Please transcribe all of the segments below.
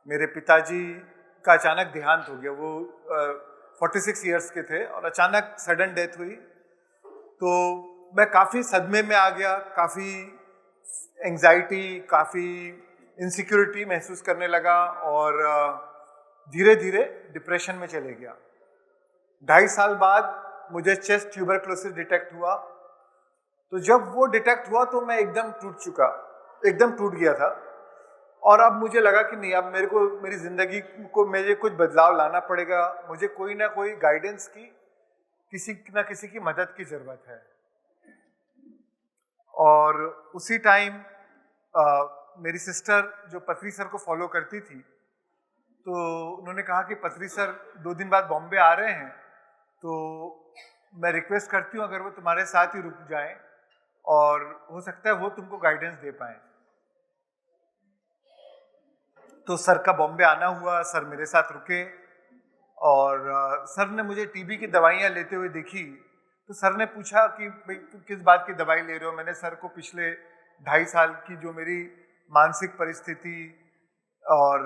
मेरे पिताजी का अचानक देहांत हो गया। वो 46 इयर्स के थे और अचानक सडन डेथ हुई। तो मैं काफ़ी सदमे में आ गया, काफ़ी एंजाइटी, काफ़ी इनसिक्योरिटी महसूस करने लगा और धीरे धीरे डिप्रेशन में चले गया। 2.5 साल बाद मुझे चेस्ट ट्यूबरक्लोसिस डिटेक्ट हुआ। तो जब वो डिटेक्ट हुआ तो मैं एकदम टूट गया था। और अब मुझे लगा कि नहीं, अब मेरी जिंदगी को मुझे कुछ बदलाव लाना पड़ेगा। मुझे कोई ना कोई गाइडेंस की, किसी ना किसी की मदद की जरूरत है। और उसी टाइम मेरी सिस्टर जो पथरी सर को फॉलो करती थी, तो उन्होंने कहा कि पथरी सर 2 दिन बाद बॉम्बे आ रहे हैं, तो मैं रिक्वेस्ट करती हूँ अगर वो तुम्हारे साथ ही रुक जाएं और हो सकता है वो तुमको गाइडेंस दे पाए। तो सर का बॉम्बे आना हुआ, सर मेरे साथ रुके और सर ने मुझे टीबी की दवाइयाँ लेते हुए देखी। तो सर ने पूछा कि भाई तुम किस बात की दवाई ले रहे हो। मैंने सर को पिछले 2.5 साल की जो मेरी मानसिक परिस्थिति और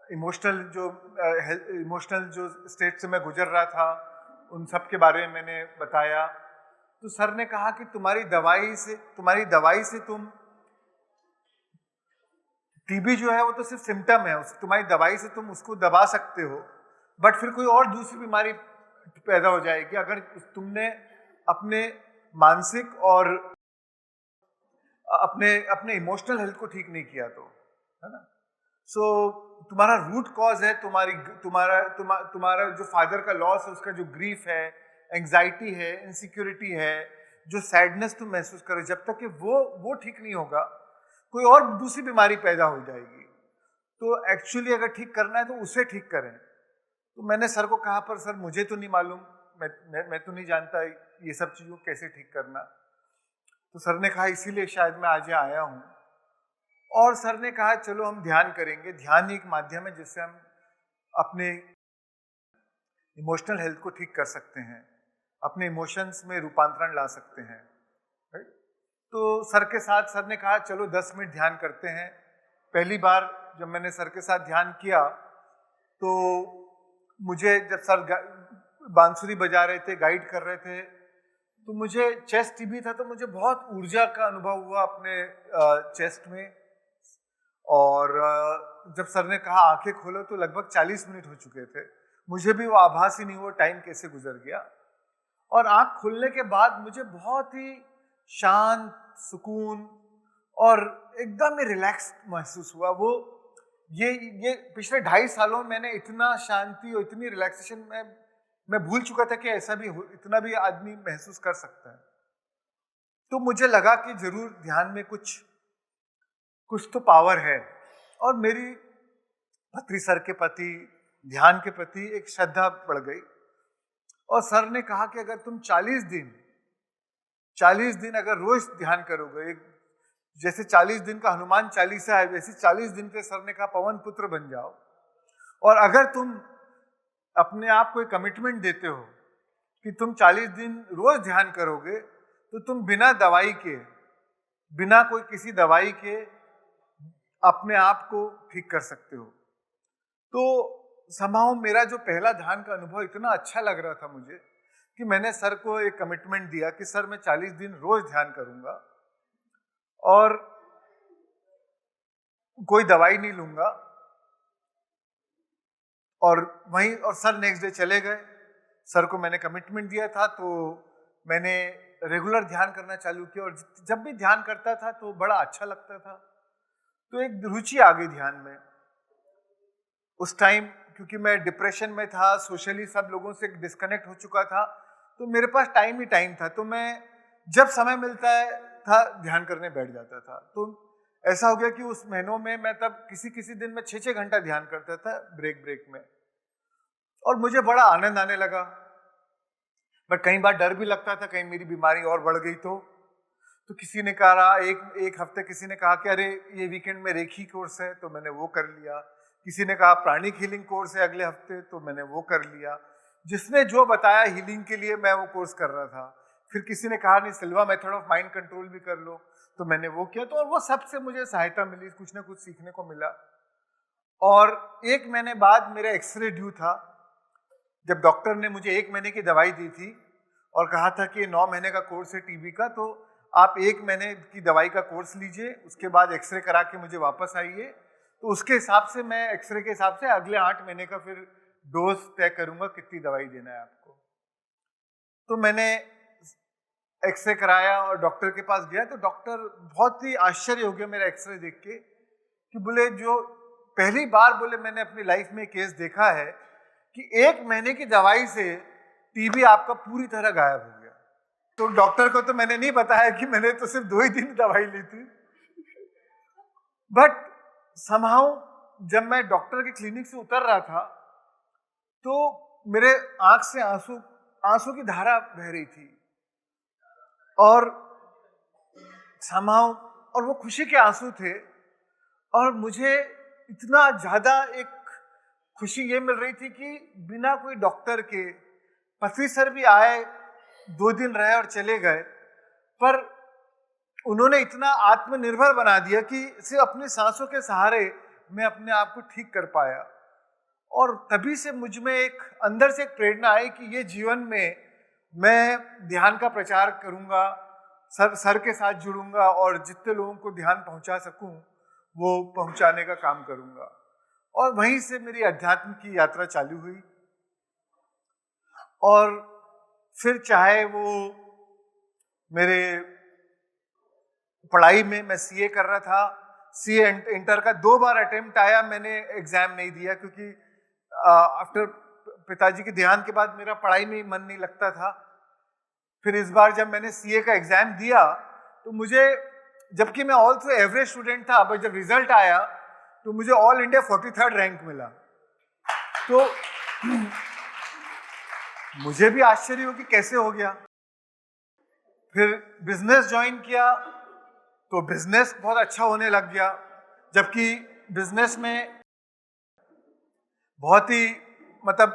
इमोशनल जो स्टेट से मैं गुजर रहा था, उन सब के बारे में मैंने बताया। तो सर ने कहा कि तुम्हारी दवाई से तुम, टीबी जो है वो तो सिर्फ सिम्टम है, तुम्हारी दवाई से तुम उसको दबा सकते हो, बट फिर कोई और दूसरी बीमारी पैदा हो जाएगी अगर तुमने अपने मानसिक और अपने इमोशनल हेल्थ को ठीक नहीं किया तो, है ना। सो तुम्हारा रूट कॉज है तुम्हारा जो फादर का लॉस है, उसका जो ग्रीफ है, एंजाइटी है, इनसिक्योरिटी है, जो सैडनेस तुम महसूस करो, जब तक कि वो ठीक नहीं होगा, कोई और दूसरी बीमारी पैदा हो जाएगी। तो एक्चुअली अगर ठीक करना है तो उसे ठीक करें। तो मैंने सर को कहा, पर सर मुझे तो नहीं मालूम, मैं तो नहीं जानता ये सब चीज़ों को कैसे ठीक करना। तो सर ने कहा इसीलिए शायद मैं आज यहाँ आया हूँ। और सर ने कहा चलो हम ध्यान करेंगे। ध्यान एक माध्यम है जिससे हम अपने इमोशनल हेल्थ को ठीक कर सकते हैं, अपने इमोशंस में रूपांतरण ला सकते हैं। तो सर ने कहा चलो 10 मिनट ध्यान करते हैं। पहली बार जब मैंने सर के साथ ध्यान किया तो मुझे, जब सर बांसुरी बजा रहे थे, गाइड कर रहे थे, तो मुझे चेस्ट टीबी था, तो मुझे बहुत ऊर्जा का अनुभव हुआ अपने चेस्ट में। और जब सर ने कहा आंखें खोलो तो लगभग 40 मिनट हो चुके थे। मुझे भी वो आभास ही नहीं हुआ टाइम कैसे गुजर गया। और आंख खुलने के बाद मुझे बहुत ही शांत, सुकून और एकदम ही रिलैक्स महसूस हुआ। वो ये पिछले 2.5 सालों में मैंने इतना शांति और इतनी रिलैक्सेशन में मैं भूल चुका था कि ऐसा भी इतना भी आदमी महसूस कर सकता है। तो मुझे लगा कि जरूर ध्यान में कुछ तो पावर है। और मेरी पत्री सर के प्रति, ध्यान के प्रति एक श्रद्धा बढ़ गई। और सर ने कहा कि अगर तुम 40 दिन अगर रोज ध्यान करोगे, जैसे 40 दिन का हनुमान चालीसा है, वैसे 40 दिन के सर ने कहा पवन पुत्र बन जाओ। और अगर तुम अपने आप को एक कमिटमेंट देते हो कि तुम 40 दिन रोज ध्यान करोगे, तो तुम बिना कोई किसी दवाई के अपने आप को ठीक कर सकते हो। तो समाओ मेरा जो पहला ध्यान का अनुभव इतना अच्छा लग रहा था मुझे कि मैंने सर को एक कमिटमेंट दिया कि सर मैं 40 दिन रोज ध्यान करूंगा और कोई दवाई नहीं लूंगा। और सर नेक्स्ट डे चले गए। सर को मैंने कमिटमेंट दिया था, तो मैंने रेगुलर ध्यान करना चालू किया। और जब भी ध्यान करता था तो बड़ा अच्छा लगता था। तो एक रुचि आ गई ध्यान में। उस टाइम क्योंकि मैं डिप्रेशन में था, सोशली सब लोगों से डिस्कनेक्ट हो चुका था, तो मेरे पास टाइम ही टाइम था। तो मैं जब समय मिलता था ध्यान करने बैठ जाता था। तो ऐसा हो गया कि उस महीनों में मैं तब किसी दिन में 6-6 घंटा ध्यान करता था ब्रेक में। और मुझे बड़ा आनंद आने लगा। बट कई बार डर भी लगता था कहीं मेरी बीमारी और बढ़ गई तो किसी ने कहा एक हफ्ते किसी ने कहा कि अरे ये वीकेंड में रेखी कोर्स है, तो मैंने वो कर लिया। किसी ने कहा प्राणिक हीलिंग कोर्स है अगले हफ्ते, तो मैंने वो कर लिया। जिसने जो बताया हीलिंग के लिए मैं वो कोर्स कर रहा था। फिर किसी ने कहा नहीं, सिल्वा मेथड ऑफ माइंड कंट्रोल भी कर लो। तो मैंने वो किया, तो और वो सबसे मुझे सहायता मिली, कुछ ना कुछ सीखने को मिला। और 1 महीने बाद मेरा एक्सरे ड्यू था। जब डॉक्टर ने मुझे 1 महीने की दवाई दी थी और कहा था कि 9 महीने का कोर्स है टीबी का, तो आप 1 महीने की दवाई का कोर्स लीजिए, उसके बाद एक्सरे करा के मुझे वापस आइए। तो उसके हिसाब से मैं एक्सरे के हिसाब से अगले 8 महीने का फिर डोज तय करूंगा कितनी दवाई देना है आपको। तो मैंने एक्सरे कराया और डॉक्टर के पास गया, तो डॉक्टर बहुत ही आश्चर्य हो गया मेरा एक्सरे देख के, कि बोले जो पहली बार बोले मैंने अपनी लाइफ में केस देखा है कि 1 महीने की दवाई से टीबी आपका पूरी तरह गायब हो गया। तो डॉक्टर को तो मैंने नहीं बताया कि मैंने तो सिर्फ 2 ही दिन दवाई ली थी। बट समहाउ जब मैं डॉक्टर के क्लिनिक से उतर रहा था, तो मेरे आंख से आंसू की धारा बह रही थी, और समहाउ, और वो खुशी के आंसू थे। और मुझे इतना ज्यादा एक खुशी ये मिल रही थी कि बिना कोई डॉक्टर के पथरी सर भी आए, 2 दिन रहे और चले गए, पर उन्होंने इतना आत्मनिर्भर बना दिया कि सिर्फ अपनी सांसों के सहारे मैं अपने आप को ठीक कर पाया। और तभी से मुझ में एक अंदर से एक प्रेरणा आई कि ये जीवन में मैं ध्यान का प्रचार करूंगा, सर के साथ जुड़ूंगा और जितने लोगों को ध्यान पहुंचा सकूं वो पहुंचाने का काम करूंगा। और वहीं से मेरी अध्यात्म की यात्रा चालू हुई। और फिर चाहे वो मेरे पढ़ाई में, मैं सीए कर रहा था, सीए इंटर का 2 बार अटेम्प्ट आया, मैंने एग्जाम नहीं दिया क्योंकि आफ्टर पिताजी के देहांत के बाद मेरा पढ़ाई में मन नहीं लगता था। फिर इस बार जब मैंने सीए का एग्जाम दिया, तो मुझे, जबकि मैं ऑल थ्रू एवरेज स्टूडेंट था, बट जब रिजल्ट आया तो मुझे ऑल इंडिया 43rd रैंक मिला। तो मुझे भी आश्चर्य हो कि कैसे हो गया। फिर बिजनेस ज्वाइन किया, तो बिजनेस बहुत अच्छा होने लग गया, जबकि बिजनेस में बहुत ही, मतलब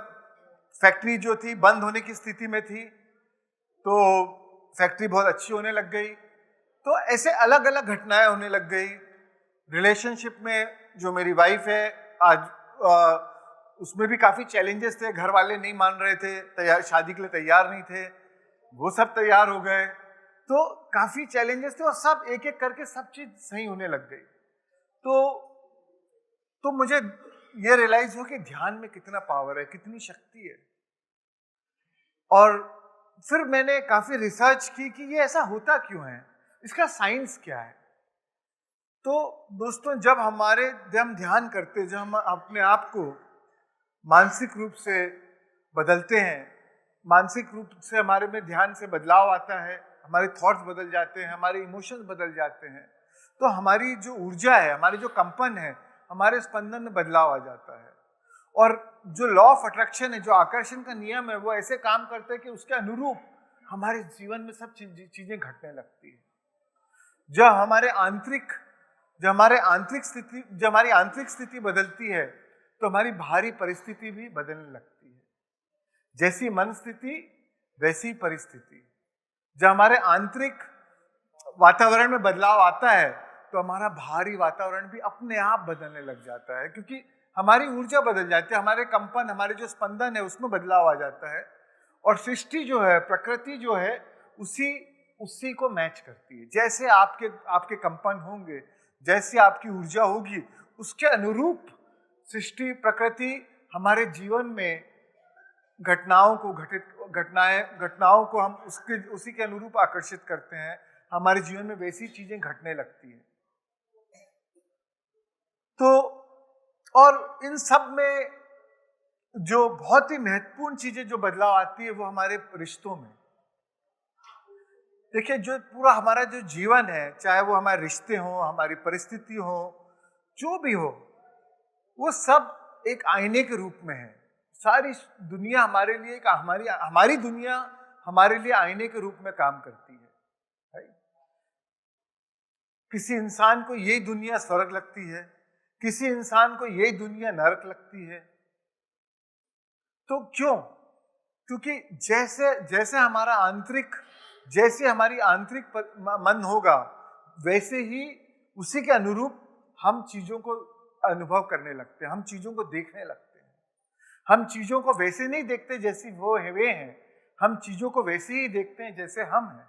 फैक्ट्री जो थी बंद होने की स्थिति में थी, तो फैक्ट्री बहुत अच्छी होने लग गई। तो ऐसे अलग अलग घटनाएं होने लग गई। रिलेशनशिप में जो मेरी वाइफ है आज, उसमें भी काफी चैलेंजेस थे, घर वाले नहीं मान रहे थे, शादी के लिए तैयार नहीं थे, वो सब तैयार हो गए। तो काफी चैलेंजेस थे और सब एक एक करके सब चीज सही होने लग गई। तो मुझे ये रियलाइज हो कि ध्यान में कितना पावर है, कितनी शक्ति है। और फिर मैंने काफी रिसर्च की कि ये ऐसा होता क्यों है, इसका साइंस क्या है। तो दोस्तों, जब हम ध्यान करते, जब हम अपने आप को मानसिक रूप से बदलते हैं, मानसिक रूप से हमारे में ध्यान से बदलाव आता है, हमारे थॉट्स बदल जाते हैं, हमारे इमोशंस बदल जाते हैं, तो हमारी जो ऊर्जा है, हमारी जो कंपन है, हमारे स्पंदन में बदलाव आ जाता है। और जो लॉ ऑफ अट्रैक्शन है, जो आकर्षण का नियम है, वो ऐसे काम करते हैं कि उसके अनुरूप हमारे जीवन में सब चीजें घटने लगती है। जब हमारी आंतरिक स्थिति बदलती है, तो हमारी बाहरी परिस्थिति भी बदलने लगती है। जैसी मन स्थिति वैसी परिस्थिति। जब हमारे आंतरिक वातावरण में बदलाव आता है, तो हमारा बाहरी वातावरण भी अपने आप बदलने लग जाता है, क्योंकि हमारी ऊर्जा बदल जाती है, हमारे कंपन, हमारे जो स्पंदन है उसमें बदलाव आ जाता है। और सृष्टि जो है, प्रकृति जो है, उसी को मैच करती है। जैसे आपके कंपन होंगे, जैसे आपकी ऊर्जा होगी, उसके अनुरूप सृष्टि, प्रकृति हमारे जीवन में घटनाओं को हम उसी के अनुरूप आकर्षित करते हैं। हमारे जीवन में वैसी चीजें घटने लगती हैं। तो और इन सब में जो बहुत ही महत्वपूर्ण चीजें जो बदलाव आती है, वो हमारे रिश्तों में। देखिए, जो पूरा हमारा जो जीवन है, चाहे वो हमारे रिश्ते हो, हमारी परिस्थिति हो, जो भी हो, वो सब एक आईने के रूप में है। सारी दुनिया हमारे लिए, हमारी दुनिया हमारे लिए आईने के रूप में काम करती है। किसी इंसान को यही दुनिया स्वर्ग लगती है, किसी इंसान को यही दुनिया नरक लगती है। तो क्यों? क्योंकि जैसे हमारी आंतरिक मन होगा, वैसे ही उसी के अनुरूप हम चीजों को अनुभव करने लगते हैं, हम चीजों को देखने लगते हैं। हम चीजों को वैसे नहीं देखते जैसी वो है वे हैं, हम चीजों को वैसे ही देखते हैं जैसे हम हैं।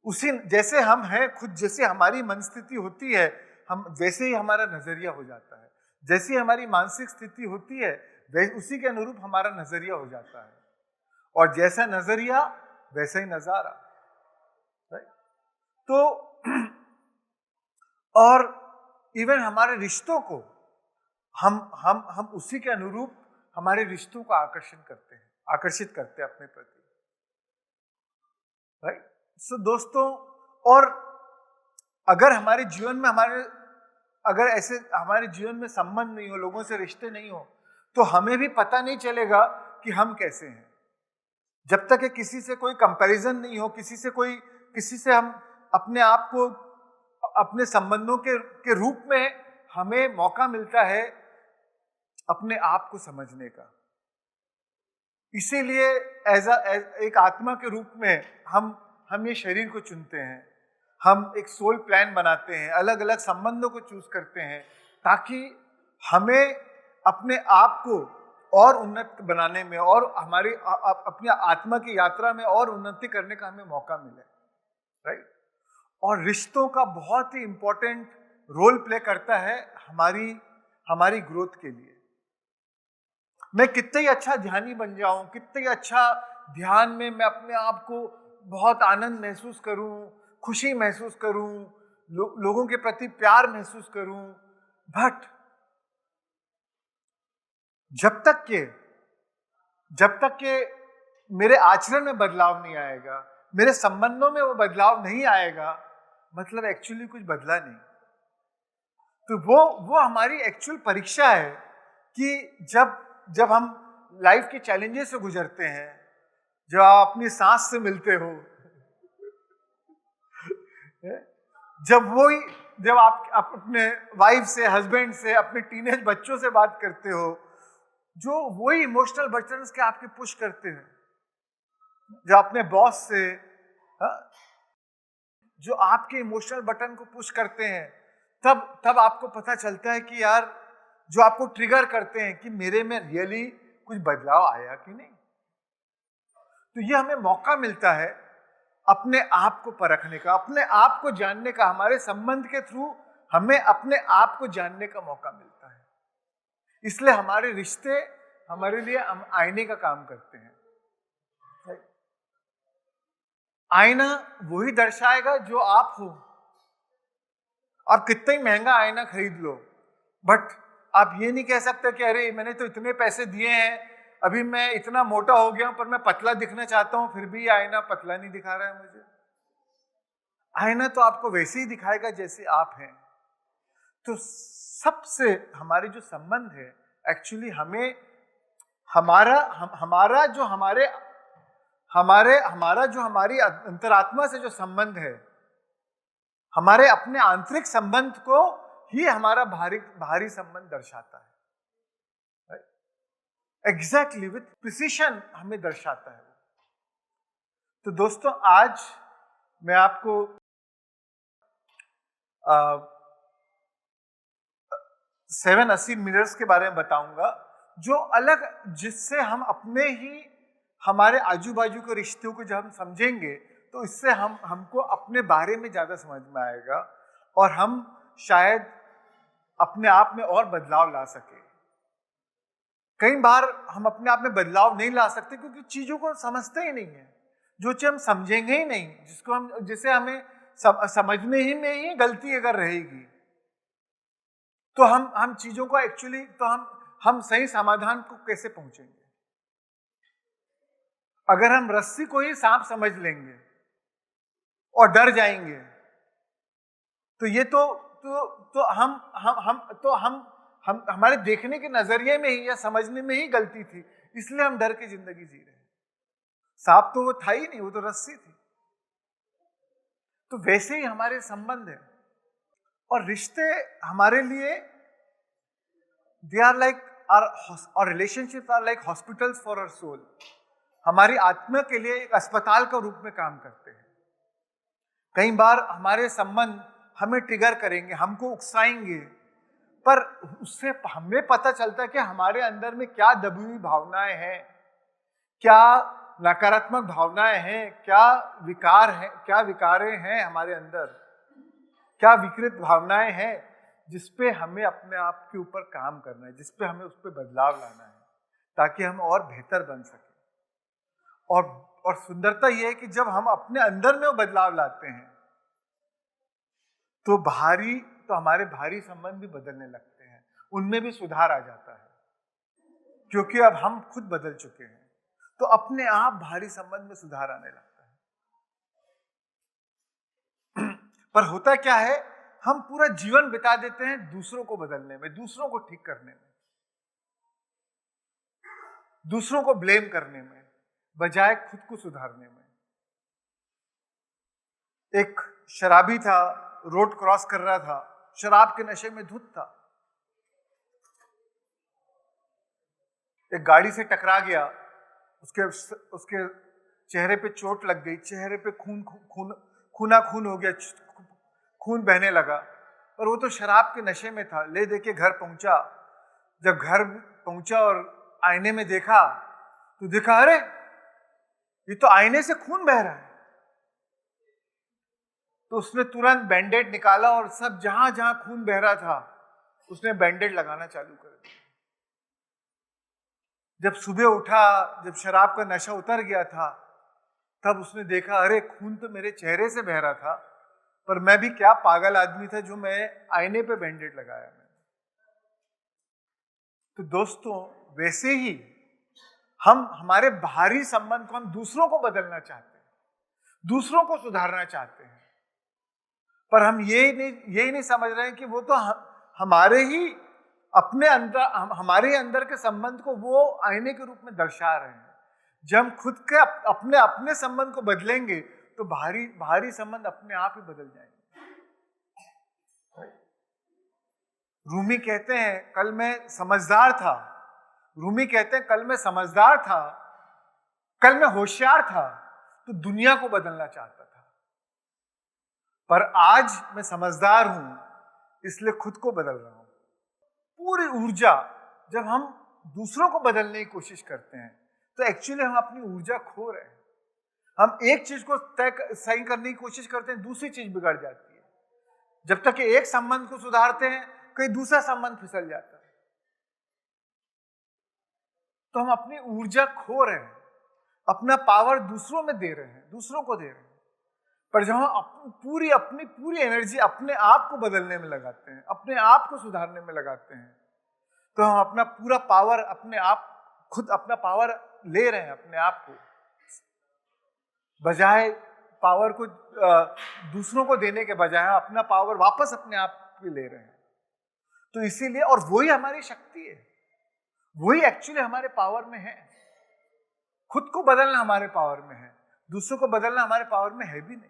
उसी जैसे हम हैं खुद, जैसे हमारी मन स्थिति होती है, हम वैसे ही हमारा नजरिया हो जाता है। जैसी हमारी मानसिक स्थिति होती है उसी के अनुरूप हमारा नजरिया हो जाता है, और जैसा नजरिया वैसा ही नजारा। तो और इवन हमारे रिश्तों को हम उसी के अनुरूप हमारे रिश्तों को आकर्षित करते हैं अपने प्रति, राइट। सो दोस्तों, और अगर हमारे जीवन में हमारे जीवन में संबंध नहीं हो, लोगों से रिश्ते नहीं हो, तो हमें भी पता नहीं चलेगा कि हम कैसे हैं। जब तक किसी से कोई कंपैरिजन नहीं हो, किसी से हम अपने आप को अपने संबंधों के रूप में हमें मौका मिलता है अपने आप को समझने का। इसीलिए एक आत्मा के रूप में हम ये शरीर को चुनते हैं, हम एक सोल प्लान बनाते हैं, अलग अलग संबंधों को चूज करते हैं, ताकि हमें अपने आप को और उन्नत बनाने में और हमारी अपनी आत्मा की यात्रा में और उन्नति करने का हमें मौका मिले, राइट। और रिश्तों का बहुत ही इंपॉर्टेंट रोल प्ले करता है हमारी ग्रोथ के लिए। मैं कितना ही अच्छा ध्यानी बन जाऊं, कितना ही अच्छा ध्यान में मैं अपने आप को बहुत आनंद महसूस करूं, खुशी महसूस करूं, लोगों के प्रति प्यार महसूस करूं, बट जब तक के मेरे आचरण में बदलाव नहीं आएगा, मेरे संबंधों में वो बदलाव नहीं आएगा, मतलब एक्चुअली कुछ बदला नहीं। तो वो हमारी एक्चुअल परीक्षा है कि जब हम लाइफ के चैलेंजेस से गुजरते हैं, जब आप अपनी सांस से मिलते हो, जब आप अपने वाइफ से, हस्बैंड से, अपने टीनेज बच्चों से बात करते हो, जो वही इमोशनल बटन्स के आपके पुश करते हैं, जो अपने बॉस से, जो आपके इमोशनल बटन को पुश करते हैं, तब आपको पता चलता है कि यार, जो आपको ट्रिगर करते हैं कि मेरे में रियली कुछ बदलाव आया कि नहीं। तो ये हमें मौका मिलता है अपने आप को परखने का, अपने आप को जानने का। हमारे संबंध के थ्रू हमें अपने आप को जानने का मौका मिलता है। इसलिए हमारे रिश्ते हमारे लिए आईने का काम करते हैं। आईना वही दर्शाएगा जो आप हो। आप कितना ही महंगा आईना खरीद लो, बट आप ये नहीं कह सकते कि अरे मैंने तो इतने पैसे दिए हैं, अभी मैं इतना मोटा हो गया हूं पर मैं पतला दिखना चाहता हूं, फिर भी आईना पतला नहीं दिखा रहा है मुझे। आईना तो आपको वैसे ही दिखाएगा जैसे आप हैं। तो सबसे हमारे जो संबंध है, एक्चुअली हमारा जो हमारी अंतरात्मा से जो संबंध है, हमारे अपने आंतरिक संबंध को ही हमारा बाहरी संबंध दर्शाता है। एग्जैक्टली विथ प्रिसिशन हमें दर्शाता है। तो दोस्तों, आज मैं आपको 780 मिरर्स के बारे में बताऊंगा, जो जिससे हम हमारे आजू बाजू के रिश्तों को जब हम समझेंगे, तो इससे हमको अपने बारे में ज्यादा समझ में आएगा और हम शायद अपने आप में और बदलाव ला सके। कई बार हम अपने आप में बदलाव नहीं ला सकते क्योंकि चीजों को समझते ही नहीं है। जो चीज हम समझेंगे ही नहीं, जिसे हमें समझने ही में ही गलती अगर रहेगी, तो हम चीजों को एक्चुअली हम सही समाधान को कैसे पहुंचेंगे? अगर हम रस्सी को ही सांप समझ लेंगे और डर जाएंगे, तो ये हम हमारे देखने के नजरिए में ही या समझने में ही गलती थी, इसलिए हम डर की जिंदगी जी रहे हैं। सांप तो वो था ही नहीं, वो तो रस्सी थी। तो वैसे ही हमारे संबंध है और रिश्ते हमारे लिए, दे आर लाइक और relationships are like hospitals for our soul. हमारी आत्मा के लिए एक अस्पताल का रूप में काम करते हैं। कई बार हमारे संबंध हमें ट्रिगर करेंगे, हमको उकसाएंगे, पर उससे हमें पता चलता है कि हमारे अंदर में क्या दबी हुई भावनाएं हैं, क्या नकारात्मक भावनाएं हैं, क्या विकार है, क्या विकारें हैं हमारे अंदर, क्या विकृत भावनाएं हैं जिसपे हमें अपने आप के ऊपर काम करना है, जिसपे हमें उस पर बदलाव लाना है ताकि हम और बेहतर बन सके। और सुंदरता यह है कि जब हम अपने अंदर में वो बदलाव लाते हैं तो हमारे बाहरी संबंध भी बदलने लगते हैं, उनमें भी सुधार आ जाता है, क्योंकि अब हम खुद बदल चुके हैं, तो अपने आप बाहरी संबंध में सुधार आने लगता है। पर होता क्या है, हम पूरा जीवन बिता देते हैं दूसरों को बदलने में, दूसरों को ठीक करने में, दूसरों को ब्लेम करने में, बजाय खुद को सुधारने में। एक शराबी था, रोड क्रॉस कर रहा था, शराब के नशे में धुत था, एक गाड़ी से टकरा गया, उसके चेहरे पे चोट लग गई, चेहरे पे खून हो गया, खून बहने लगा, पर वो तो शराब के नशे में था। ले दे के घर पहुंचा, जब घर पहुंचा और आईने में देखा तो देखा, अरे ये तो आईने से खून बह रहा है। तो उसने तुरंत बैंडेड निकाला और सब जहां जहां खून बह रहा था उसने बैंडेड लगाना चालू कर दिया। जब सुबह उठा, जब शराब का नशा उतर गया था, तब उसने देखा, अरे खून तो मेरे चेहरे से बह रहा था, पर मैं भी क्या पागल आदमी था जो मैं आईने पे बैंडेड लगाया। तो दोस्तों, वैसे ही हम हमारे बाहरी संबंध को हम दूसरों को बदलना चाहते हैं, दूसरों को सुधारना चाहते हैं, पर हम यही नहीं समझ रहे हैं कि वो तो हमारे ही हमारे अंदर के संबंध को वो आईने के रूप में दर्शा रहे हैं। जब हम खुद के अपने संबंध को बदलेंगे तो बाहरी संबंध अपने आप ही बदल जाएंगे। रूमी कहते हैं, कल मैं समझदार था, कल मैं होशियार था, तो दुनिया को बदलना चाहता था, पर आज मैं समझदार हूं, इसलिए खुद को बदल रहा हूं। पूरी ऊर्जा जब हम दूसरों को बदलने की कोशिश करते हैं तो एक्चुअली हम अपनी ऊर्जा खो रहे हैं। हम एक चीज को सही करने की कोशिश करते हैं, दूसरी चीज बिगड़ जाती है। जब तक कि एक संबंध को सुधारते हैं, कहीं दूसरा संबंध फिसल जाता है, तो हम अपनी ऊर्जा खो रहे हैं, अपना पावर दूसरों में दे रहे हैं, दूसरों को दे रहे हैं। पर जब हम अपनी पूरी एनर्जी अपने आप को बदलने में लगाते हैं, अपने आप को सुधारने में लगाते हैं, तो हम अपना पूरा पावर अपना पावर ले रहे हैं अपने आप को, बजाय पावर को दूसरों को देने के बजाय अपना पावर वापस अपने आप पे ले रहे हैं। तो इसीलिए, और वही हमारी शक्ति है, वही एक्चुअली हमारे पावर में है। खुद को बदलना हमारे पावर में है, दूसरों को बदलना हमारे पावर में है भी नहीं।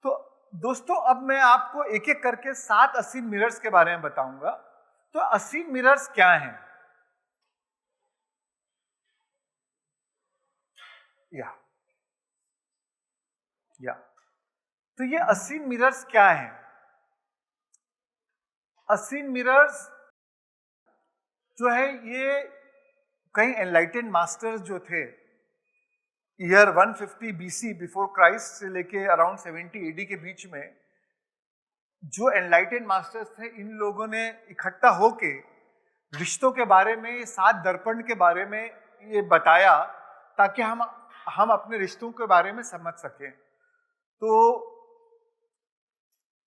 तो दोस्तों, अब मैं आपको एक एक करके 7 असीन मिरर्स के बारे में बताऊंगा। तो असीन मिरर्स क्या हैं? तो ये असीन मिरर्स क्या हैं? असीन मिरर्स जो है, ये कई एनलाइटेंड मास्टर्स जो थे ईयर 150 बीसी बिफोर क्राइस्ट से लेके अराउंड 70 एडी के बीच में, जो एनलाइटेंड मास्टर्स थे, इन लोगों ने इकट्ठा होके रिश्तों के बारे में, 7 दर्पण के बारे में ये बताया, ताकि हम अपने रिश्तों के बारे में समझ सकें। तो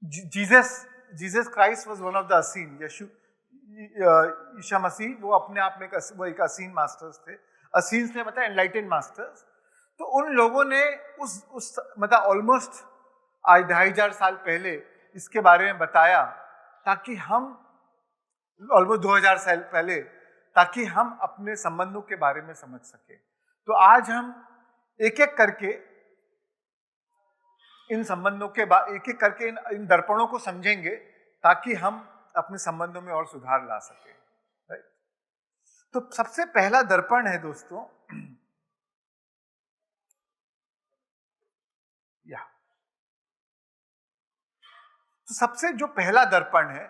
Jesus Christ was one of the असीन, ईशा मसीह वो अपने आप में वो एक असीन मास्टर्स थे। असीन से मतलब एनलाइटेंड मास्टर्स। तो उन लोगों ने उस मतलब ऑलमोस्ट आज 2500 साल पहले इसके बारे में बताया, ताकि हम ऑलमोस्ट 2000 साल पहले, ताकि हम अपने संबंधों के बारे में समझ सके। तो आज हम एक एक करके इन संबंधों के एक एक करके इन दर्पणों को समझेंगे, ताकि हम अपने संबंधों में और सुधार ला सके। राइट? तो सबसे पहला दर्पण है दोस्तों, तो सबसे जो पहला दर्पण है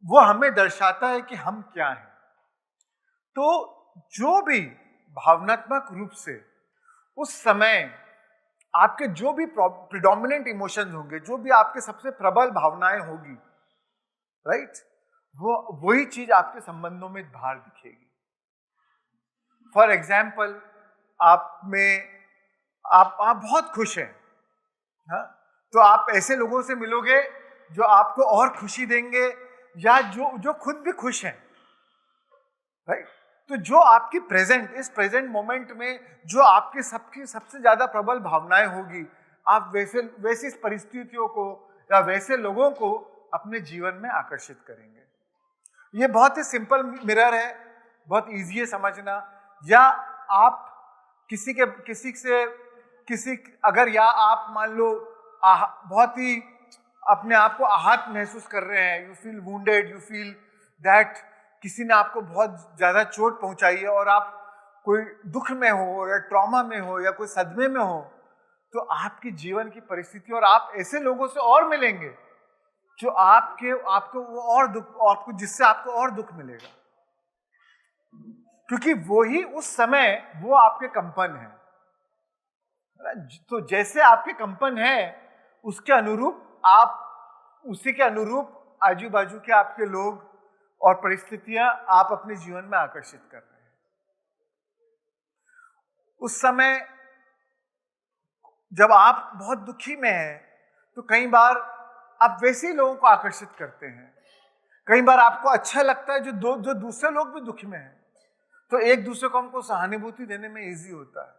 वो हमें दर्शाता है कि हम क्या हैं। तो जो भी भावनात्मक रूप से उस समय आपके जो भी प्रिडोमिनेंट इमोशंस होंगे, जो भी आपके सबसे प्रबल भावनाएं होगी, राइट, वो वही चीज आपके संबंधों में बाहर दिखेगी। फॉर एग्जाम्पल, आप बहुत खुश हैं, हाँ, तो आप ऐसे लोगों से मिलोगे जो आपको और खुशी देंगे, या जो खुद भी खुश हैं, राइट। तो जो आपकी इस प्रेजेंट मोमेंट में जो आपकी सबसे ज्यादा प्रबल भावनाएं होगी, आप वैसी परिस्थितियों को या वैसे लोगों को अपने जीवन में आकर्षित करेंगे। ये बहुत ही सिंपल मिरर है, बहुत इजी है समझना। या आप अगर या आप मान लो बहुत ही अपने आप को आहत महसूस कर रहे हैं, you feel wounded, you feel that किसी ने आपको बहुत ज्यादा चोट पहुंचाई है और आप कोई दुख में हो या ट्रॉमा में हो या कोई सदमे में हो, तो आपकी जीवन की परिस्थिति और आप ऐसे लोगों से और मिलेंगे जो आपको वो और दुख, आपको जिससे आपको और दुख मिलेगा, क्योंकि वो ही उस समय वो आपके कंपन है। तो जैसे आपके कंपन है उसके अनुरूप उसी के अनुरूप आजू बाजू के आपके लोग और परिस्थितियां आप अपने जीवन में आकर्षित कर रहे हैं। उस समय जब आप बहुत दुखी में हैं तो कई बार आप वैसे ही लोगों को आकर्षित करते हैं। कई बार आपको अच्छा लगता है जो दूसरे लोग भी दुखी में हैं, तो एक दूसरे को हमको सहानुभूति देने में इजी होता है,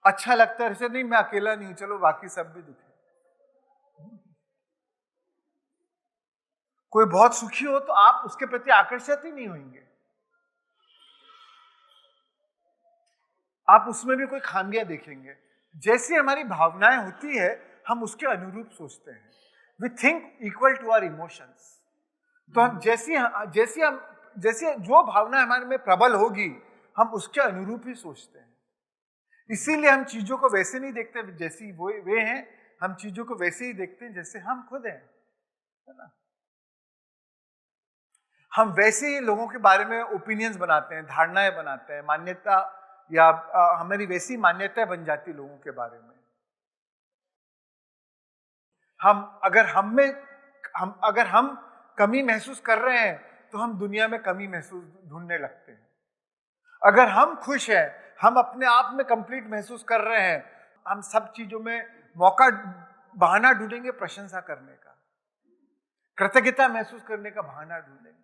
अच्छा लगता है, ऐसे नहीं मैं अकेला नहीं हूं, चलो बाकी सब भी दुखी। कोई बहुत सुखी हो तो आप उसके प्रति आकर्षित ही नहीं होंगे, आप उसमें भी कोई खामियां देखेंगे। जैसी हमारी भावनाएं होती है हम उसके अनुरूप सोचते हैं। We think equal to our emotions. तो हम जैसी जो भावना हमारे में प्रबल होगी हम उसके अनुरूप ही सोचते हैं। इसीलिए हम चीजों को वैसे नहीं देखते जैसी वे हैं, हम चीजों को वैसे ही देखते हैं जैसे हम खुद हैं, है ना। हम वैसे ही लोगों के बारे में ओपिनियंस बनाते हैं, धारणाएं बनाते हैं, मान्यता या हमारी वैसी मान्यताएं बन जाती लोगों के बारे में। अगर हम कमी महसूस कर रहे हैं तो हम दुनिया में कमी महसूस ढूंढने लगते हैं। अगर हम खुश हैं, हम अपने आप में कंप्लीट महसूस कर रहे हैं, हम सब चीजों में बहाना ढूंढेंगे प्रशंसा करने का, कृतज्ञता महसूस करने का बहाना ढूंढेंगे।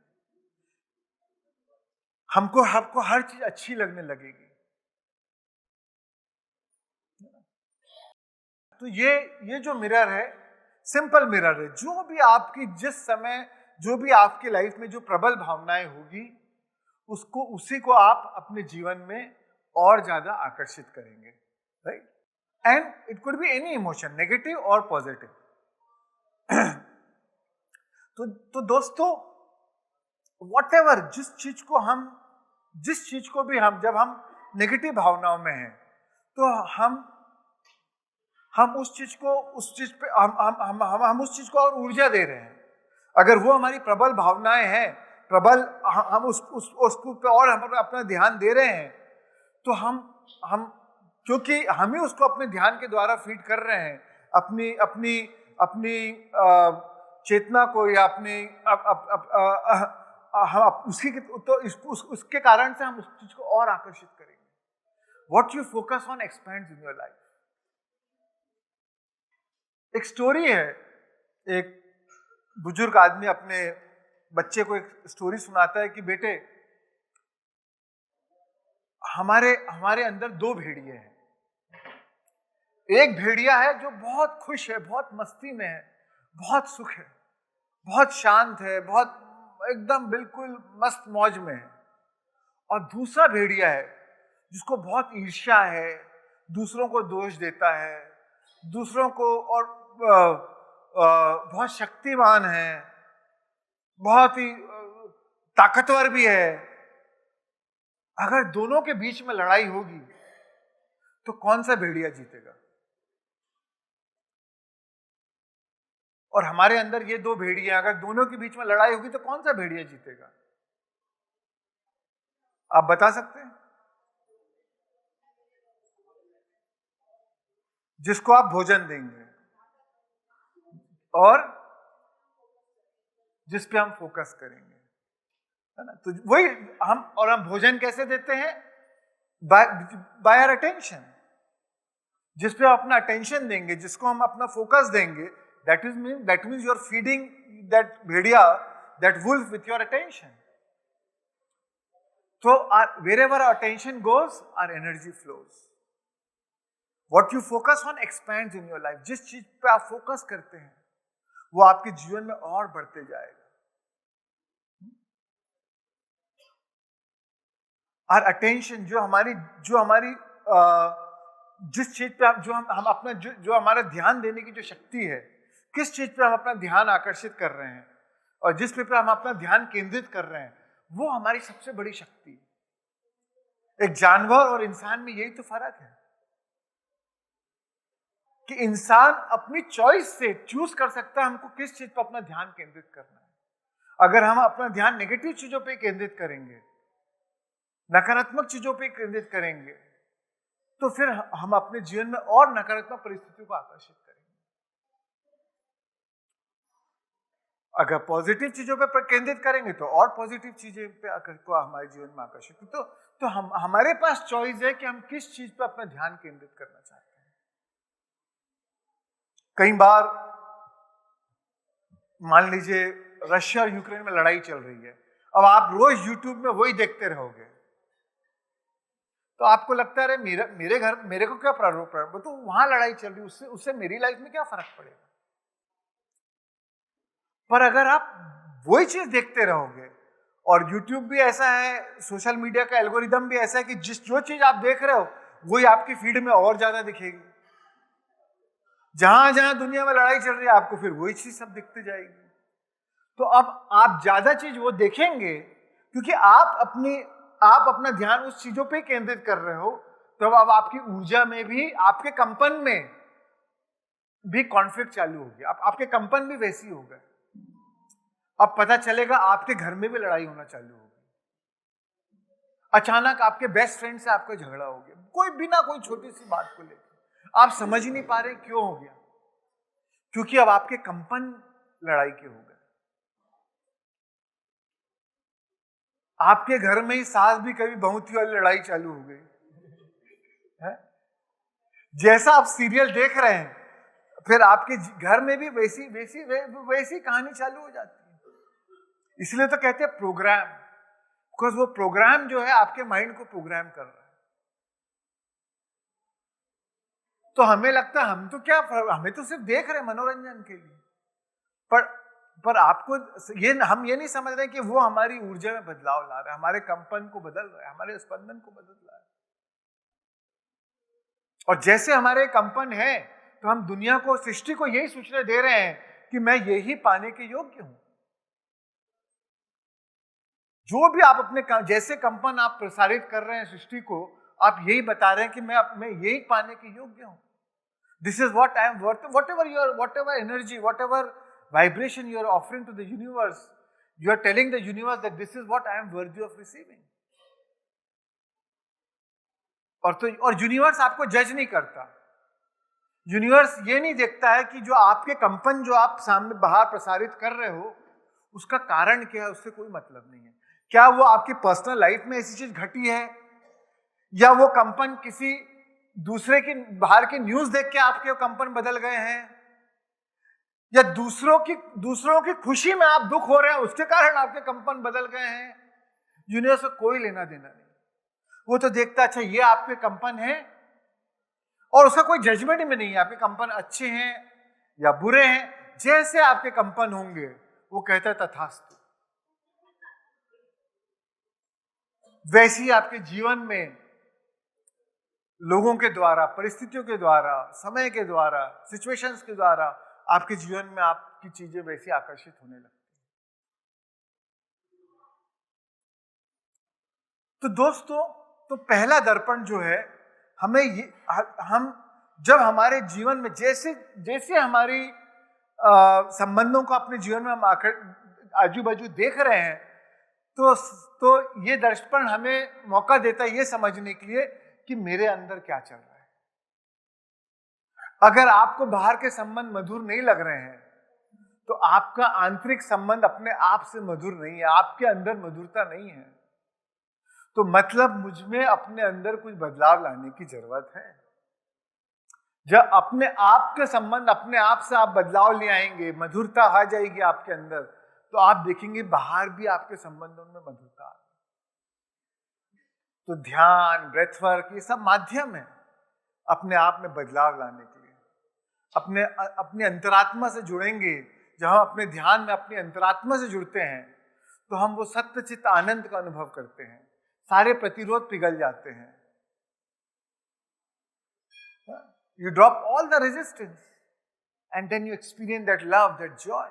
हमको हर चीज अच्छी लगने लगेगी। तो ये जो मिरर है, सिंपल मिरर है। जो भी आपकी जिस समय जो भी आपकी लाइफ में जो प्रबल भावनाएं होगी उसी को आप अपने जीवन में और ज्यादा आकर्षित करेंगे, right. And it could be any emotion, negative और पॉजिटिव। तो दोस्तों, व्हाटएवर जिस चीज को भी जब हम नेगेटिव भावनाओं में हैं तो हम उस चीज को और ऊर्जा दे रहे हैं। अगर वो हमारी प्रबल भावनाएं हैं, हम उसको पे और हम अपना ध्यान दे रहे हैं, तो हम क्योंकि हम ही उसको अपने ध्यान के द्वारा फीड कर रहे हैं अपनी चेतना को, या उसके कारण से हम उस चीज को और आकर्षित करेंगे। What you focus on expands in your life. एक स्टोरी है, एक बुजुर्ग आदमी अपने बच्चे को एक स्टोरी सुनाता है कि बेटे, हमारे अंदर दो भेड़िए हैं। एक भेड़िया है जो बहुत खुश है, बहुत मस्ती में है, बहुत सुख है, बहुत शांत है, बहुत एकदम बिल्कुल मस्त मौज में है। और दूसरा भेड़िया है जिसको बहुत ईर्ष्या है, दूसरों को दोष देता है, दूसरों को और बहुत शक्तिमान है, बहुत ही ताकतवर भी है। अगर दोनों के बीच में लड़ाई होगी तो कौन सा भेड़िया जीतेगा? और हमारे अंदर ये दो भेड़िया, अगर दोनों के बीच में लड़ाई होगी तो कौन सा भेड़िया जीतेगा? आप बता सकते हैं? जिसको आप भोजन देंगे और जिस पे हम फोकस करेंगे, है ना? तो वही हम भोजन कैसे देते हैं? By our attention. जिस पे आप अपना अटेंशन देंगे, जिसको हम अपना फोकस देंगे, that means you are feeding that bhediya, that wolf with your attention. So wherever our attention goes, our energy flows. What you focus on expands in your life. जिस चीज पे आप फोकस करते हैं वो आपके जीवन में और बढ़ते जाएगा। Our attention, जो हमारी जिस चीज पे हम अपना जो हमारा ध्यान देने की जो शक्ति है, किस चीज पे हम अपना ध्यान आकर्षित कर रहे हैं और जिस पे हम अपना ध्यान केंद्रित कर रहे हैं, वो हमारी सबसे बड़ी शक्ति है। एक जानवर और इंसान में यही तो फर्क है कि इंसान अपनी चॉइस से चूज कर सकता है हमको किस चीज पर अपना ध्यान केंद्रित करना है। अगर हम अपना ध्यान नेगेटिव चीजों पे केंद्रित करेंगे, नकारात्मक चीजों पे केंद्रित करेंगे, तो फिर हम अपने जीवन में और नकारात्मक परिस्थितियों को आकर्षित करेंगे। अगर पॉजिटिव चीजों पे केंद्रित करेंगे तो और पॉजिटिव चीजें पे को हमारे जीवन में आकर्षित। तो हमारे पास चॉइस है कि हम किस चीज पे अपना ध्यान केंद्रित करना चाहते हैं। कई बार मान लीजिए रशिया और यूक्रेन में लड़ाई चल रही है, अब आप रोज यूट्यूब में वही देखते रहोगे तो आपको लगता है मेरे को क्या प्रारूप है, तो वहां लड़ाई चल रही, उससे मेरी लाइफ में क्या फर्क पड़ेगा। पर अगर आप वही चीज देखते रहोगे, और यूट्यूब भी ऐसा है, सोशल मीडिया का एल्गोरिदम भी ऐसा है कि जो चीज आप देख रहे हो वही आपकी फीड में और ज्यादा दिखेगी। जहां जहां दुनिया में लड़ाई चल रही है आपको फिर वही चीज सब दिखती जाएगी। तो अब आप ज्यादा चीज वो देखेंगे क्योंकि आप अपना ध्यान उस चीजों पे केंद्रित कर रहे हो। तो अब आपकी ऊर्जा में भी, आपके कंपन में भी कॉन्फ्लिक्ट चालू हो गया, आपके कंपन भी वैसी हो गए। अब पता चलेगा आपके घर में भी लड़ाई होना चालू हो गई। अचानक आपके बेस्ट फ्रेंड से आपका झगड़ा हो गया, कोई छोटी सी बात को लेकर। आप समझ ही नहीं पा रहे क्यों हो गया, क्योंकि अब आपके कंपन लड़ाई के हो गए। आपके घर में ही सास भी कभी बहू थी वाली लड़ाई चालू हो गई है? जैसा आप सीरियल देख रहे हैं फिर आपके घर में भी वैसी कहानी चालू हो जाती है। इसलिए तो कहते हैं प्रोग्राम, बिकॉज वो प्रोग्राम जो है आपके माइंड को प्रोग्राम कर रहा है। तो हमें लगता है हमें तो सिर्फ देख रहे हैं मनोरंजन के लिए, पर आपको हम ये नहीं समझ रहे कि वो हमारी ऊर्जा में बदलाव ला रहा है, हमारे कंपन को बदल रहा है, हमारे स्पंदन को बदल रहा है। और जैसे हमारे कंपन है तो हम दुनिया को, सृष्टि को यही सूचना दे रहे हैं कि मैं यही पाने के योग्य हूं। जो भी आप अपने जैसे कंपन आप प्रसारित कर रहे हैं सृष्टि को, आप यही बता रहे हैं कि मैं यही पाने के योग्य हूं। This is what I am worth. whatever energy, whatever vibration you are offering to the universe, you are telling the universe that this is what I am worthy of receiving. और यूनिवर्स आपको जज नहीं करता। Universe ये नहीं देखता है कि जो आपके कंपन जो आप सामने बाहर प्रसारित कर रहे हो उसका कारण क्या है, उससे कोई मतलब नहीं है। क्या वो आपकी पर्सनल लाइफ में ऐसी चीज घटी है, या वो कंपन किसी दूसरे की बाहर की न्यूज देख के आपके कंपन बदल गए हैं, या दूसरों की खुशी में आप दुख हो रहे हैं उसके कारण आपके कंपन बदल गए हैं। यूनिवर्स को कोई लेना देना नहीं। वो तो देखता अच्छा ये आपके कंपन है, और उसका कोई जजमेंट में नहीं है आपके कंपन अच्छे हैं या बुरे हैं। जैसे आपके कंपन होंगे वो कहता है तथास्तु। वैसे ही आपके जीवन में लोगों के द्वारा, परिस्थितियों के द्वारा, समय के द्वारा, सिचुएशंस के द्वारा आपके जीवन में आपकी चीजें वैसी आकर्षित होने लगती हैं। तो दोस्तों, तो पहला दर्पण जो है, हम जब हमारे जीवन में जैसे हमारी संबंधों को अपने जीवन में हम आजू बाजू देख रहे हैं, तो ये दर्पण हमें मौका देता है ये समझने के लिए कि मेरे अंदर क्या चल रहा है। अगर आपको बाहर के संबंध मधुर नहीं लग रहे हैं तो आपका आंतरिक संबंध अपने आप से मधुर नहीं है, आपके अंदर मधुरता नहीं है। तो मतलब मुझ में अपने अंदर कुछ बदलाव लाने की जरूरत है। जब अपने आप के संबंध अपने आप से आप बदलाव ले आएंगे, मधुरता आ जाएगी आपके अंदर, तो आप देखेंगे बाहर भी आपके संबंधों में मधुरता आ गई। तो ध्यान, ब्रेथ वर्क, ये सब माध्यम है अपने आप में बदलाव लाने के लिए। अपने अंतरात्मा से जुड़ेंगे। जब हम अपने ध्यान में अपनी अंतरात्मा से जुड़ते हैं तो हम वो सत्यचित आनंद का अनुभव करते हैं, सारे प्रतिरोध पिघल जाते हैं। You drop all the resistance and then you experience that love, that joy.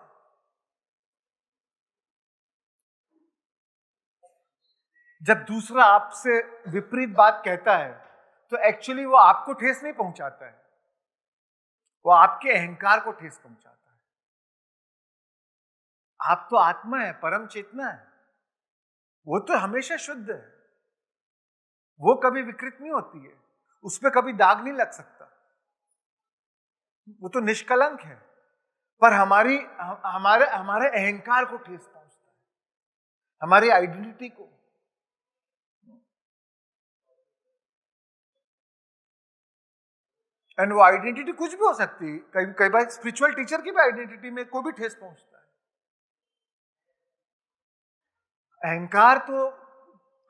जब दूसरा आपसे विपरीत बात कहता है तो एक्चुअली वो आपको ठेस नहीं पहुंचाता है, वो आपके अहंकार को ठेस पहुंचाता है। आप तो आत्मा है, परम चेतना है, वो तो हमेशा शुद्ध है, वो कभी विकृत नहीं होती है, उस पर कभी दाग नहीं लग सकता, वो तो निष्कलंक है। पर हमारे अहंकार को ठेस पहुंचता है, हमारी आइडेंटिटी को। एंड वो आइडेंटिटी कुछ भी हो सकती है। कई बार स्पिरिचुअल टीचर की भी आइडेंटिटी में को भी ठेस पहुंचता है। अहंकार तो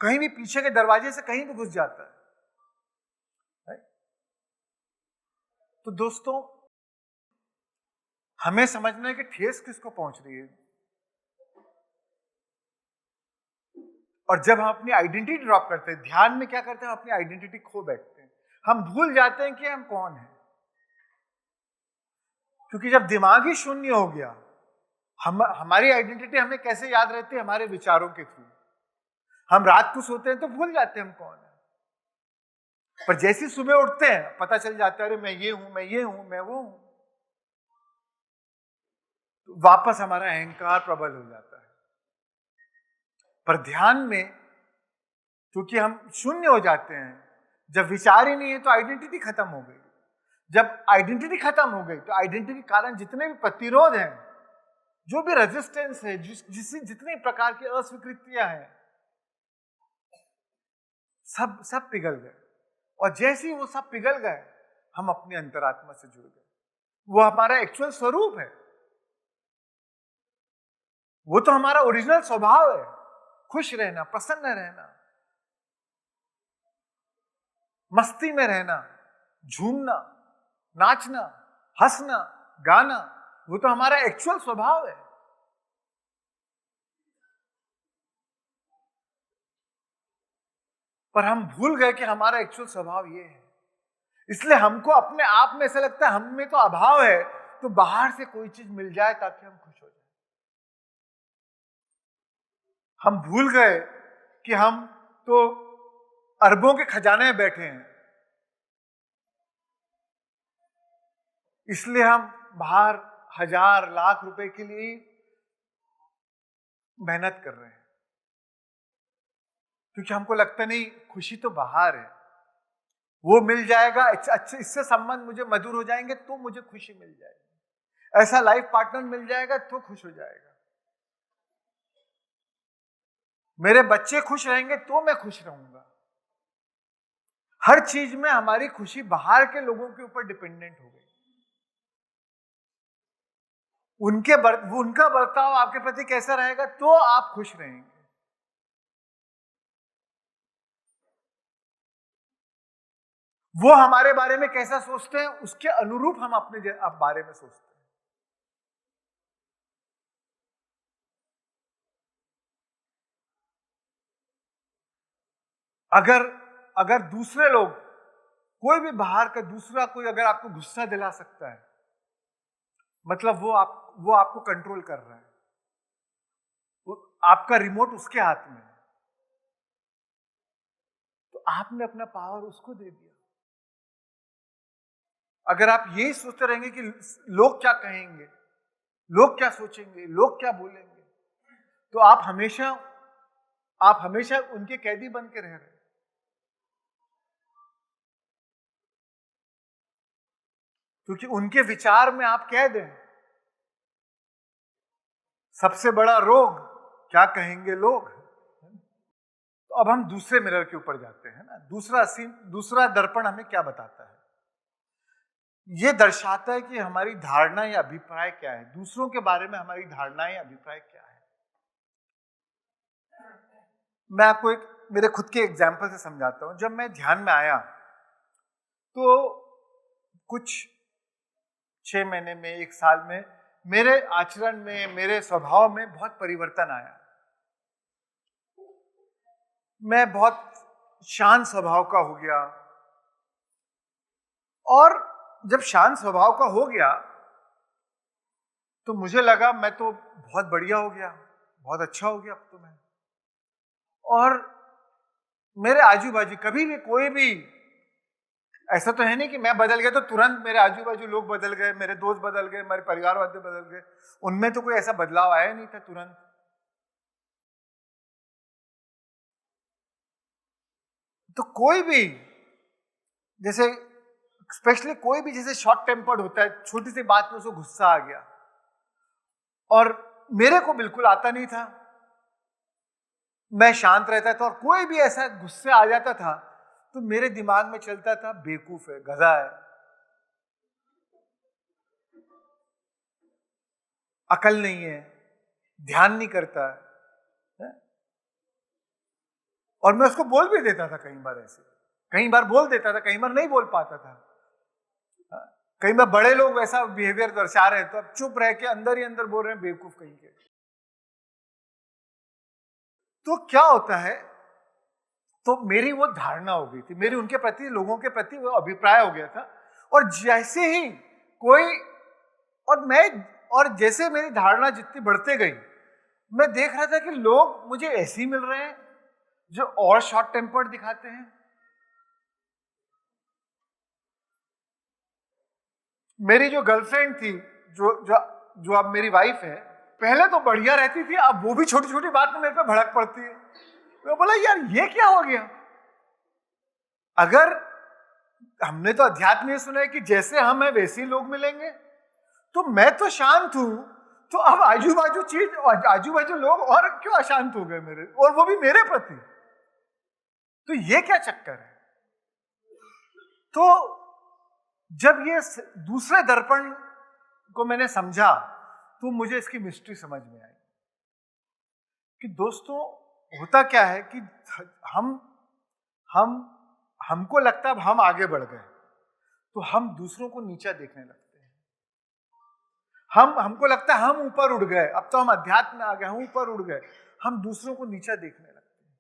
कहीं भी पीछे के दरवाजे से कहीं भी घुस जाता है। तो दोस्तों, हमें समझना है कि ठेस किसको पहुंच रही है। और जब हम अपनी आइडेंटिटी ड्रॉप करते हैं, ध्यान में क्या करते हैं, हम अपनी आइडेंटिटी खो बैठते हैं, हम भूल जाते हैं कि हम कौन हैं। क्योंकि जब दिमाग ही शून्य हो गया, हमारी आइडेंटिटी हमें कैसे याद रहती है, हमारे विचारों के थ्रू। हम रात को सोते हैं तो भूल जाते हैं हम कौन है, पर जैसे सुबह उठते हैं पता चल जाता है, अरे मैं ये हूं, मैं ये हूं, मैं वो हूं। तो वापस हमारा अहंकार प्रबल हो जाता है। पर ध्यान में क्योंकि हम शून्य हो जाते हैं, जब विचार ही नहीं है तो आइडेंटिटी खत्म हो गई। जब आइडेंटिटी खत्म हो गई तो आइडेंटिटी के कारण जितने भी प्रतिरोध हैं, जो भी रेजिस्टेंस है, जितने प्रकार की अस्वीकृतियां हैं, सब पिघल गए। और जैसे ही वो सब पिघल गए, हम अपनी अंतरात्मा से जुड़ गए। वो हमारा एक्चुअल स्वरूप है, वो तो हमारा ओरिजिनल स्वभाव है, खुश रहना, प्रसन्न रहना, मस्ती में रहना, झूमना, नाचना, हंसना, गाना, वो तो हमारा एक्चुअल स्वभाव है। पर हम भूल गए कि हमारा एक्चुअल स्वभाव ये है। इसलिए हमको अपने आप में ऐसा लगता है हम में तो अभाव है, तो बाहर से कोई चीज मिल जाए ताकि हम खुश हो जाए। हम भूल गए कि हम तो अरबों के खजाने में बैठे हैं, इसलिए हम बाहर 1000 लाख रुपए के लिए मेहनत कर रहे हैं, क्योंकि हमको लगता नहीं खुशी तो बाहर है, वो मिल जाएगा, अच्छे इससे संबंध मुझे मधुर हो जाएंगे तो मुझे खुशी मिल जाएगी, ऐसा लाइफ पार्टनर मिल जाएगा तो खुश हो जाएगा, मेरे बच्चे खुश रहेंगे तो मैं खुश रहूंगा। हर चीज में हमारी खुशी बाहर के लोगों के ऊपर डिपेंडेंट हो गई। उनका बर्ताव आपके प्रति कैसा रहेगा तो आप खुश रहेंगे। वो हमारे बारे में कैसा सोचते हैं, उसके अनुरूप हम अपने बारे में सोचते हैं। अगर दूसरे लोग, कोई भी बाहर का दूसरा कोई अगर आपको गुस्सा दिला सकता है, मतलब वो आपको कंट्रोल कर रहा है, आपका रिमोट उसके हाथ में है, तो आपने अपना पावर उसको दे दिया। अगर आप यही सोचते रहेंगे कि लोग क्या कहेंगे, लोग क्या सोचेंगे, लोग क्या बोलेंगे, तो आप हमेशा उनके कैदी बन के रह रहे हैं। क्योंकि उनके विचार में आप कह दें, सबसे बड़ा रोग क्या कहेंगे लोग। तो अब हम दूसरे मिरर के ऊपर जाते हैं ना। दूसरा दर्पण हमें क्या बताता है? यह दर्शाता है कि हमारी धारणा या अभिप्राय क्या है, दूसरों के बारे में हमारी धारणाएं या अभिप्राय क्या है। मैं आपको एक मेरे खुद के एग्जाम्पल से समझाता हूं। जब मैं ध्यान में आया तो कुछ 6 महीने में, 1 साल में मेरे आचरण में, मेरे स्वभाव में बहुत परिवर्तन आया। मैं बहुत शांत स्वभाव का हो गया, और जब शांत स्वभाव का हो गया तो मुझे लगा मैं तो बहुत बढ़िया हो गया, बहुत अच्छा हो गया अब तो मैं। और मेरे आजू बाजू कभी भी कोई भी, ऐसा तो है नहीं कि मैं बदल गया तो तुरंत मेरे आजू बाजू लोग बदल गए, मेरे दोस्त बदल गए, मेरे परिवार वाले बदल गए, उनमें तो कोई ऐसा बदलाव आया नहीं था तुरंत। तो कोई भी, जैसे स्पेशली कोई भी जैसे शॉर्ट टेम्पर्ड होता है, छोटी सी बात में उसको गुस्सा आ गया, और मेरे को बिल्कुल आता नहीं था, मैं शांत रहता था, और कोई भी ऐसा गुस्से आ जाता था तो मेरे दिमाग में चलता था बेवकूफ है, गधा है, अकल नहीं है, ध्यान नहीं करता है? और मैं उसको बोल भी देता था कई बार, ऐसे कई बार बोल देता था, कई बार नहीं बोल पाता था। कई बार बड़े लोग वैसा बिहेवियर दर्शा रहे हैं तो अब चुप रह के अंदर ही अंदर बोल रहे हैं बेवकूफ कहीं के। तो क्या होता है, तो मेरी वो धारणा हो गई थी, मेरी उनके प्रति, लोगों के प्रति वो अभिप्राय हो गया था। और जैसे ही कोई, और जैसे मेरी धारणा जितनी बढ़ते गई, मैं देख रहा था कि लोग मुझे ऐसे ही मिल रहे हैं जो और शॉर्ट टेम्पर्ड दिखाते हैं। मेरी जो गर्लफ्रेंड थी, जो जो जो अब मेरी वाइफ है, पहले तो बढ़िया रहती थी, अब वो भी छोटी छोटी बात में मेरे पे भड़क पड़ती है। मैं बोला यार ये क्या हो गया? अगर हमने तो अध्यात्म में सुना है कि जैसे हम हैं वैसे ही लोग मिलेंगे, तो मैं तो शांत हूं, तो अब आजू बाजू लोग और क्यों अशांत हो गए मेरे, और वो भी मेरे प्रति? तो ये क्या चक्कर है? तो जब ये दूसरे दर्पण को मैंने समझा तो मुझे इसकी मिस्ट्री समझ में आई कि दोस्तों होता क्या है कि हमको लगता है अब हम आगे बढ़ गए तो हम दूसरों को नीचा देखने लगते हैं। हमको लगता है हम ऊपर उड़ गए, अब तो हम अध्यात्म में आ गए, हम ऊपर उड़ गए, हम दूसरों को नीचा देखने लगते हैं।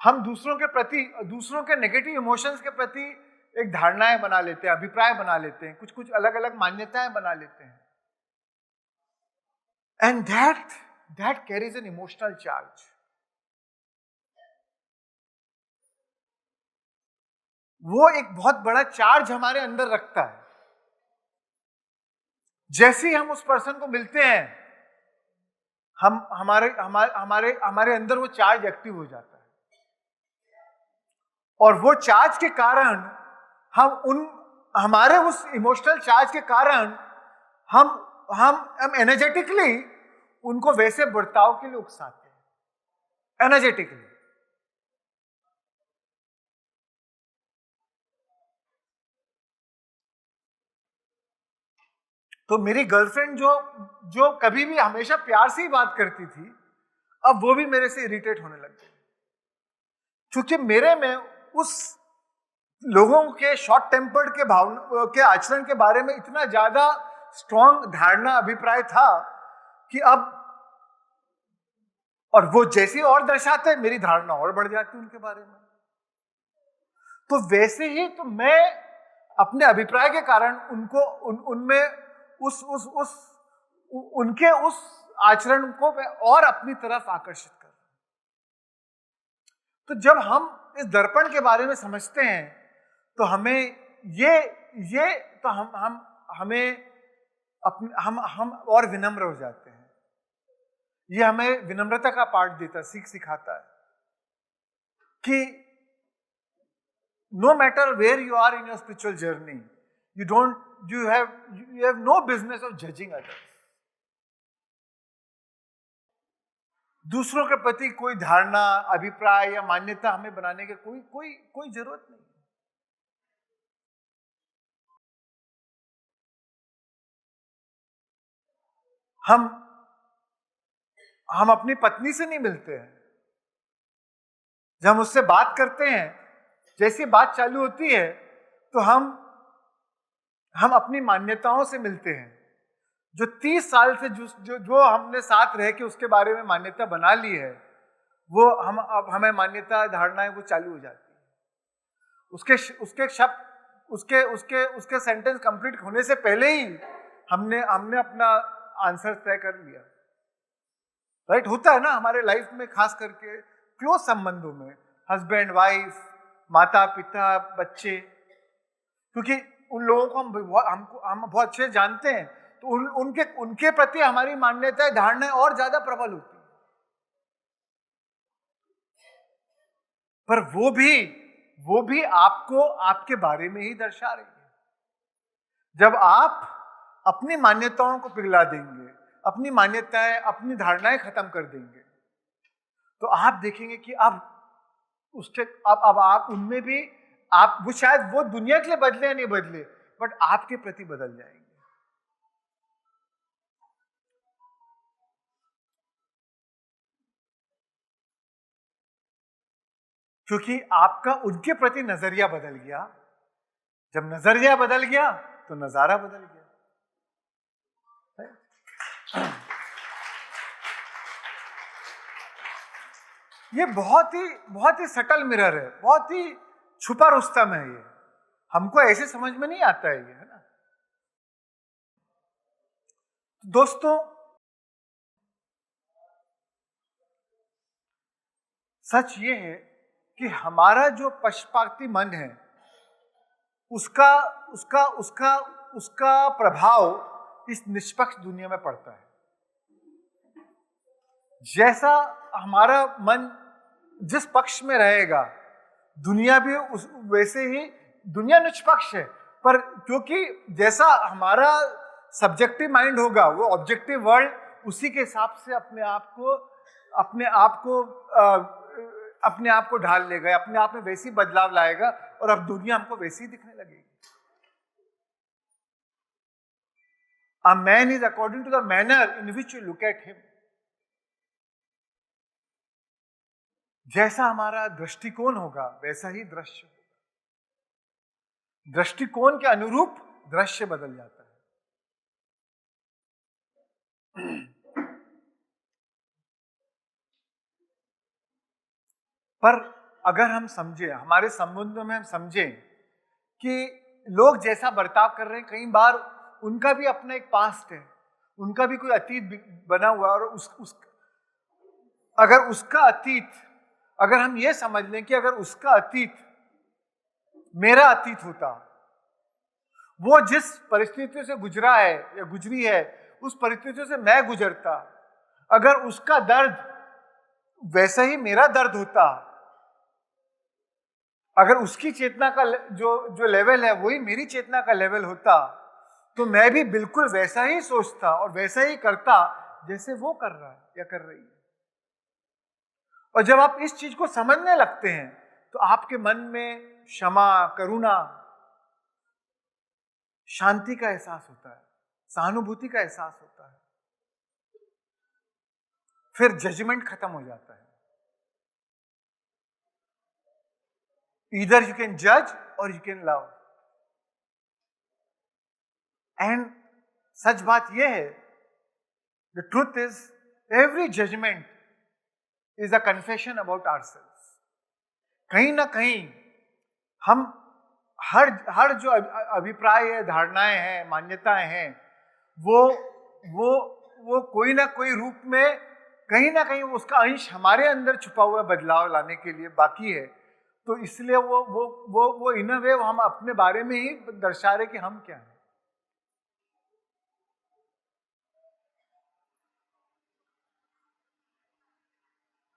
हम दूसरों के प्रति, दूसरों के नेगेटिव इमोशंस के प्रति एक धारणाएं बना लेते हैं, अभिप्राय बना लेते हैं, कुछ कुछ अलग अलग मान्यताएं बना लेते हैं। And that carries an emotional charge. वो एक बहुत बड़ा चार्ज हमारे अंदर रखता है। जैसे ही हम उस पर्सन को मिलते हैं, हमारे अंदर वो चार्ज एक्टिव हो जाता है, और वो चार्ज के कारण हमारे उस इमोशनल चार्ज के कारण हम एनर्जेटिकली उनको वैसे बर्ताव के लिए उकसाते हैं, एनर्जेटिकली। तो मेरी गर्लफ्रेंड जो कभी भी हमेशा प्यार से ही बात करती थी, अब वो भी मेरे से इरिटेट होने लग गई, क्योंकि मेरे में उस लोगों के शॉर्ट टेम्पर्ड के आचरण के बारे में इतना ज्यादा स्ट्रॉन्ग धारणा, अभिप्राय था कि अब, और वो जैसे और दर्शाते मेरी धारणा और बढ़ जाती उनके बारे में। तो वैसे ही तो मैं अपने अभिप्राय के कारण उनमें उनके उस आचरण को मैं और अपनी तरफ आकर्षित कर रहा हूं। तो जब हम इस दर्पण के बारे में समझते हैं तो हमें हमें अपने हम और विनम्र हो जाते हैं। ये हमें विनम्रता का पाठ देता, सिखाता है कि no matter where you are in your spiritual journey, you have no business of judging others. दूसरों के प्रति कोई धारणा, अभिप्राय या मान्यता हमें बनाने की कोई जरूरत नहीं। हम अपनी पत्नी से नहीं मिलते हैं, जब हम उससे बात करते हैं, जैसी बात चालू होती है तो हम अपनी मान्यताओं से मिलते हैं। जो 30 साल से जो हमने साथ रह के उसके बारे में मान्यता बना ली है, वो अब हमें मान्यता, धारणाएं वो चालू हो जाती है। उसके शब्द, उसके सेंटेंस कंप्लीट होने से पहले ही हमने अपना आंसर तय कर लिया। राइट? होता है ना हमारे लाइफ में, खास करके क्लोज संबंधों में, हस्बैंड वाइफ, माता पिता, बच्चे, क्योंकि उन लोगों को हम बहुत अच्छे जानते हैं, तो उनके प्रति हमारी मान्यताएं, धारणाएं और ज्यादा प्रबल होती है। पर वो भी आपको आपके बारे में ही दर्शा रही है। जब आप अपनी मान्यताओं को पिघला देंगे, अपनी मान्यताएं, अपनी धारणाएं खत्म कर देंगे, तो आप देखेंगे कि अब आप उनमें भी वो शायद वो दुनिया के लिए बदले या नहीं बदले, बट आपके प्रति बदल जाएंगे। क्योंकि आपका उनके प्रति नजरिया बदल गया। जब नजरिया बदल गया तो नजारा बदल गया। ये बहुत ही सटल मिरर है, बहुत ही छुपा रुस्तम है। ये हमको ऐसे समझ में नहीं आता है, ये है ना दोस्तों। सच ये है कि हमारा जो पक्षपाती मन है, उसका प्रभाव इस निष्पक्ष दुनिया में पड़ता है। जैसा हमारा मन जिस पक्ष में रहेगा, दुनिया भी वैसे ही, दुनिया निष्पक्ष है, पर क्योंकि जैसा हमारा सब्जेक्टिव माइंड होगा, वो ऑब्जेक्टिव वर्ल्ड उसी के हिसाब से अपने आप को ढाल लेगा, अपने आप में वैसी बदलाव लाएगा, और अब दुनिया हमको वैसी ही दिखने लगेगी। A man is according to the manner in which you look at him. जैसा हमारा दृष्टिकोण होगा वैसा ही दृश्य होगा। दृष्टिकोण के अनुरूप दृश्य बदल जाता है। पर अगर हम समझे, हमारे संबंधों में हम समझें कि लोग जैसा बर्ताव कर रहे हैं, कई बार उनका भी अपना एक पास्ट है, उनका भी कोई अतीत बना हुआ, और अगर हम ये समझ लें कि अगर उसका अतीत मेरा अतीत होता, वो जिस परिस्थितियों से गुजरा है या गुजरी है, उस परिस्थितियों से मैं गुजरता, अगर उसका दर्द वैसा ही मेरा दर्द होता, अगर उसकी चेतना का जो लेवल है वही मेरी चेतना का लेवल होता, तो मैं भी बिल्कुल वैसा ही सोचता और वैसा ही करता जैसे वो कर रहा है या कर रही है। और जब आप इस चीज को समझने लगते हैं, तो आपके मन में क्षमा, करुणा, शांति का एहसास होता है, सहानुभूति का एहसास होता है। फिर जजमेंट खत्म हो जाता है। Either you can judge or you can love. And सच बात यह है, the truth is, every judgment is a confession about ourselves. कहीं ना कहीं हम हर जो अभिप्राय है, धारणाएं हैं, मान्यताएं हैं, वो कोई ना कोई रूप में, कहीं ना कहीं उसका अंश हमारे अंदर छुपा हुआ बदलाव लाने के लिए बाकी है। तो इसलिए वो इन अ वे हम अपने बारे में ही दर्शा रहे कि हम क्या हैं।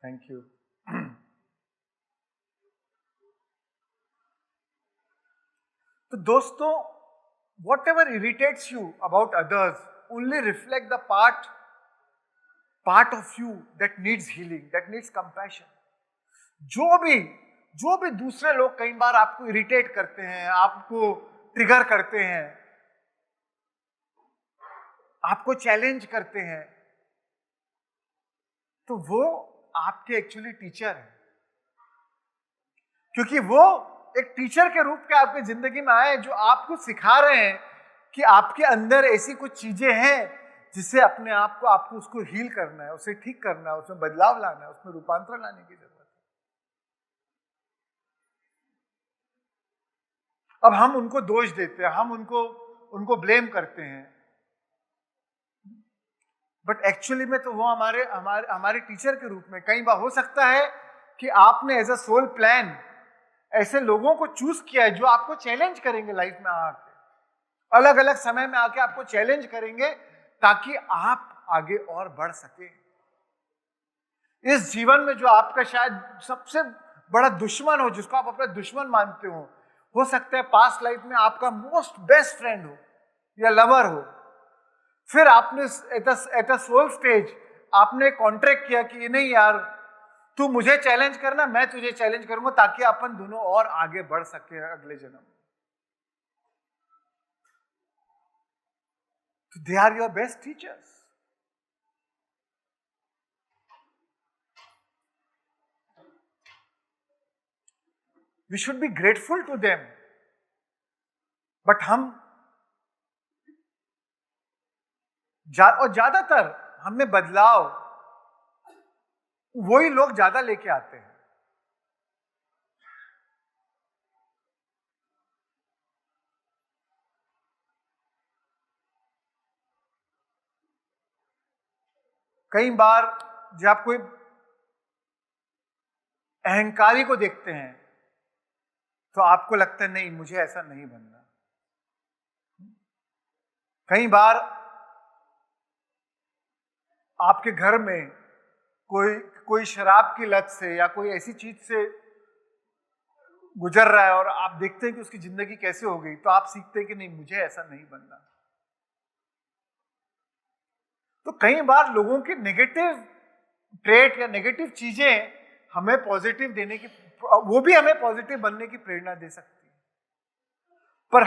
Thank you. तो दोस्तों, whatever irritates you about others only reflect the part of you that needs healing, that needs compassion. जो भी दूसरे लोग कई बार आपको इरिटेट करते हैं, आपको ट्रिगर करते हैं, आपको चैलेंज करते हैं, तो वो आपके एक्चुअली टीचर हैं, क्योंकि वो एक टीचर के रूप के आपकी जिंदगी में आए जो आपको सिखा रहे हैं कि आपके अंदर ऐसी कुछ चीजें हैं जिससे अपने आप को आपको उसको हील करना है, उसे ठीक करना है, उसमें बदलाव लाना है, उसमें रूपांतरण लाने की जरूरत है। अब हम उनको दोष देते हैं, हम उनको ब्लेम करते हैं, बट एक्चुअली में तो वो हमारे टीचर के रूप में। कई बार हो सकता है कि आपने एज अ सोल प्लान ऐसे लोगों को चूज किया है जो आपको चैलेंज करेंगे लाइफ में आके, अलग अलग समय में आके आपको चैलेंज करेंगे ताकि आप आगे और बढ़ सके। इस जीवन में जो आपका शायद सबसे बड़ा दुश्मन हो, जिसको आप अपना दुश्मन मानते हो सकता है पास्ट लाइफ में आपका मोस्ट बेस्ट फ्रेंड हो या लवर हो। फिर आपने एट अ सोल स्टेज आपने कॉन्ट्रैक्ट किया कि नहीं यार, तू मुझे चैलेंज करना, मैं तुझे चैलेंज करूंगा, ताकि अपन दोनों और आगे बढ़ सके अगले जन्म में। They are your best teachers. We should be grateful to them, but हम और ज्यादातर हमें बदलाव वही लोग ज्यादा लेके आते हैं। कई बार जब आप कोई अहंकारी को देखते हैं तो आपको लगता है नहीं, मुझे ऐसा नहीं बनना। कई बार आपके घर में कोई शराब की लत से या कोई ऐसी चीज से गुजर रहा है और आप देखते हैं कि उसकी जिंदगी कैसे हो गई, तो आप सीखते हैं कि नहीं, मुझे ऐसा नहीं बनना। तो कई बार लोगों की नेगेटिव ट्रेट या नेगेटिव चीजें हमें पॉजिटिव देने की, वो भी हमें पॉजिटिव बनने की प्रेरणा दे सकती है, पर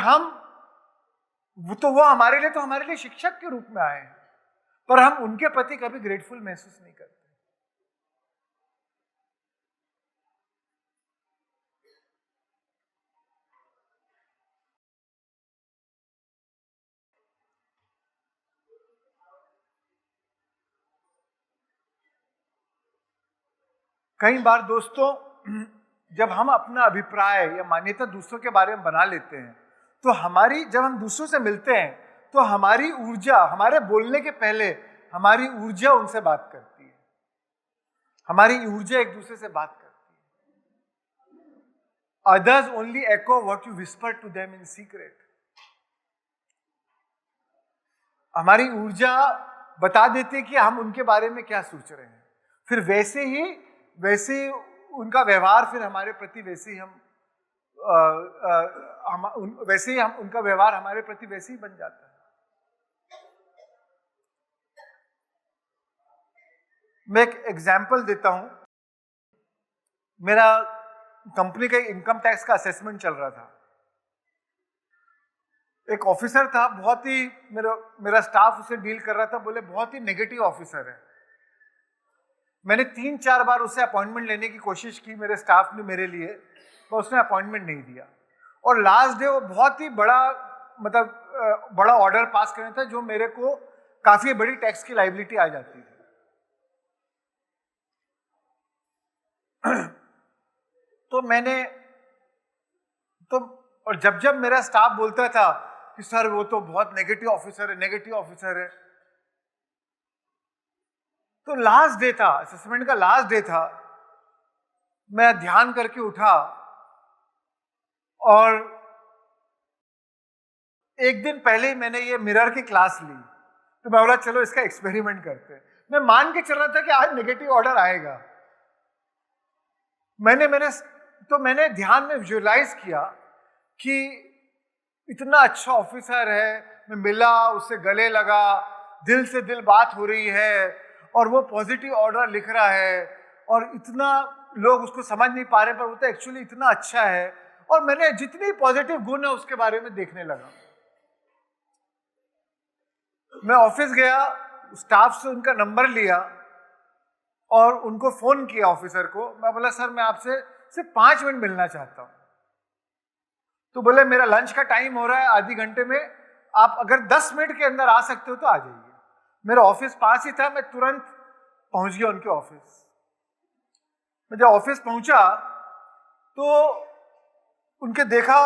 वो हमारे लिए शिक्षक के रूप में आए हैं, पर हम उनके प्रति कभी ग्रेटफुल महसूस नहीं करते। कई बार दोस्तों, जब हम अपना अभिप्राय या मान्यता दूसरों के बारे में बना लेते हैं, तो जब हम दूसरों से मिलते हैं तो हमारी ऊर्जा, हमारे बोलने के पहले हमारी ऊर्जा उनसे बात करती है, हमारी ऊर्जा एक दूसरे से बात करती है। Others only echo what you whisper to them in secret. हमारी ऊर्जा बता देती है कि हम उनके बारे में क्या सोच रहे हैं, फिर वैसे ही उनका व्यवहार फिर हमारे प्रति वैसे ही उनका व्यवहार हमारे प्रति वैसे ही बन जाता है। मैं एक एग्जाम्पल देता हूं। मेरा कंपनी का इनकम टैक्स का असेसमेंट चल रहा था। एक ऑफिसर था, बहुत ही मेरा स्टाफ उसे डील कर रहा था, बोले बहुत ही नेगेटिव ऑफिसर है। मैंने 3-4 बार उससे अपॉइंटमेंट लेने की कोशिश की मेरे स्टाफ ने मेरे लिए, तो उसने अपॉइंटमेंट नहीं दिया। और लास्ट डे वो बहुत ही बड़ा ऑर्डर पास करना था, जो मेरे को काफी बड़ी टैक्स की लायबिलिटी आ जाती थी। और जब मेरा स्टाफ बोलता था कि सर वो तो बहुत नेगेटिव ऑफिसर है, तो लास्ट डे था, असेसमेंट का लास्ट डे था, मैं ध्यान करके उठा और एक दिन पहले ही मैंने ये मिरर की क्लास ली। तो मैं बोला चलो इसका एक्सपेरिमेंट करते हैं। मैं मान के चल रहा था कि आज नेगेटिव ऑर्डर आएगा, मैंने ध्यान में विजुअलाइज किया कि इतना अच्छा ऑफिसर है, मैं मिला उससे, गले लगा, दिल से दिल बात हो रही है और वो पॉजिटिव ऑर्डर लिख रहा है और इतना लोग उसको समझ नहीं पा रहे पर वो तो एक्चुअली इतना अच्छा है। और मैंने जितनी पॉजिटिव गुण है उसके बारे में देखने लगा। मैं ऑफिस गया, स्टाफ से उनका नंबर लिया और उनको फोन किया ऑफिसर को। मैं बोला सर मैं आपसे सिर्फ 5 मिनट मिलना चाहता हूं। तो बोले मेरा लंच का टाइम हो रहा है, आधे घंटे में, आप अगर 10 मिनट के अंदर आ सकते हो तो आ जाइए। मेरा ऑफिस पास ही था, मैं तुरंत पहुंच गया उनके ऑफिस। मैं जब ऑफिस पहुंचा तो उनके देखा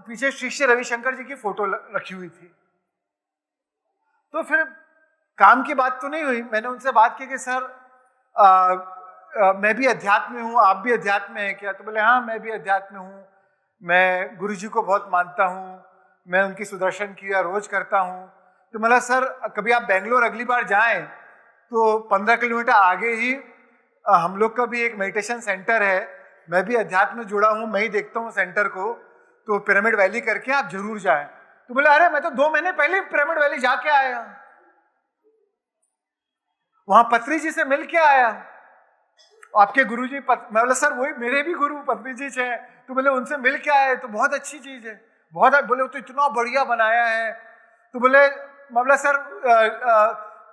पीछे श्री श्री रविशंकर जी की फोटो रखी हुई थी। तो फिर काम की बात तो नहीं हुई, मैंने उनसे बात की कि सर मैं भी अध्यात्म में हूँ, आप भी अध्यात्म में हैं क्या? तो बोले हाँ मैं भी अध्यात्म में हूँ, मैं गुरु जी को बहुत मानता हूँ, मैं उनकी सुदर्शन क्रिया रोज करता हूँ। तो बोला सर कभी आप बेंगलोर अगली बार जाएं तो 15 किलोमीटर आगे ही हम लोग का भी एक मेडिटेशन सेंटर है, मैं भी अध्यात्म में जुड़ा हूँ, मैं ही देखता हूँ सेंटर को, तो पिरामिड वैली करके आप जरूर जाएं। तो बोले अरे मैं तो 2 महीने पहले पिरामिड वैली जाके आया, वहां पत्री जी से मिल के आया, आपके गुरु जी मैं बोला सर वही मेरे भी गुरु पत्री जी है। तो बोले उनसे मिल के आए तो बहुत अच्छी चीज है, बहुत। बोले तो इतना बढ़िया बनाया है। तो बोले मैं बोला सर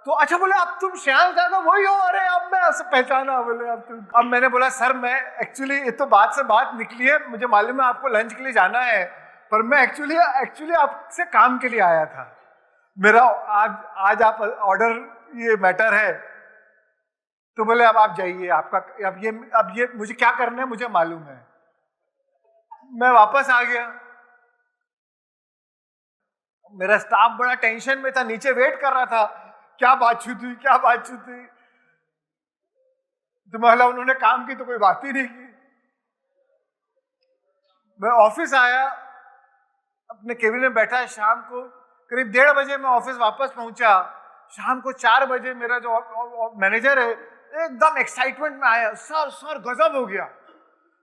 तो अच्छा, बोले अब तुम श्याम दादा वही हो? अरे अब मैं पहचाना। बोले अब तुम। अब मैंने बोला सर मैं एक्चुअली, ये तो बात से बात निकली है, मुझे मालूम है आपको लंच के लिए जाना है, पर मैं एक्चुअली आपसे काम के लिए आया था। मेरा आज आप ऑर्डर ये मैटर है। तो बोले अब आप जाइए, आपका अब ये मुझे क्या करना है मुझे मालूम है। मैं वापस आ गया। मेरा स्टाफ बड़ा टेंशन में था, नीचे वेट कर रहा था क्या बातचीत हुई, क्या बातचीत हुई। तो मतलब उन्होंने काम की तो कोई बात ही नहीं की। मैं ऑफिस आया, अपने केबिन में बैठा, शाम को करीब 1:30 बजे मैं ऑफिस वापस पहुंचा। शाम को 4 बजे मेरा जो मैनेजर है एकदम एक्साइटमेंट में आया, सर गजब हो गया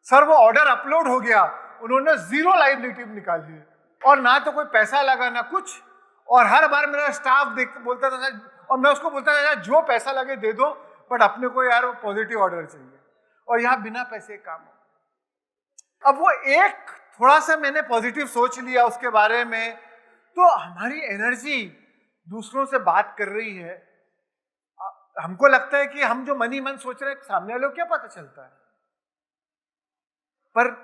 सर, वो ऑर्डर अपलोड हो गया, उन्होंने 0 लाइबिलिटी निकाली और ना तो कोई पैसा लगा ना कुछ। और हर बार मेरा स्टाफ बोलता था और मैं उसको बोलता था जो पैसा लगे दे दो, बट अपने को यार वो पॉजिटिव ऑर्डर चाहिए, और यहाँ बिना पैसे काम हो। अब वो एक थोड़ा सा मैंने पॉजिटिव सोच लिया उसके बारे में, तो हमारी एनर्जी दूसरों से बात कर रही है। हमको लगता है कि हम जो मनी मन सोच रहे हैं सामने वाले को क्या पता चलता है, पर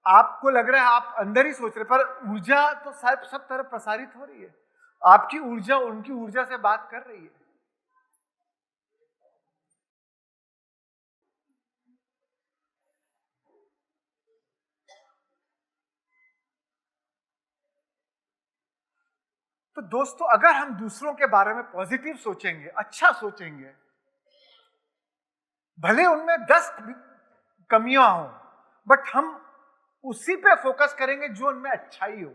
आपको लग रहा है आप अंदर ही सोच रहे, पर ऊर्जा तो सब तरफ प्रसारित हो रही है। आपकी ऊर्जा उनकी ऊर्जा से बात कर रही है। तो दोस्तों अगर हम दूसरों के बारे में पॉजिटिव सोचेंगे, अच्छा सोचेंगे, भले उनमें 10 कमियां हो, बट हम उसी पे फोकस करेंगे जो उनमें अच्छाई हो,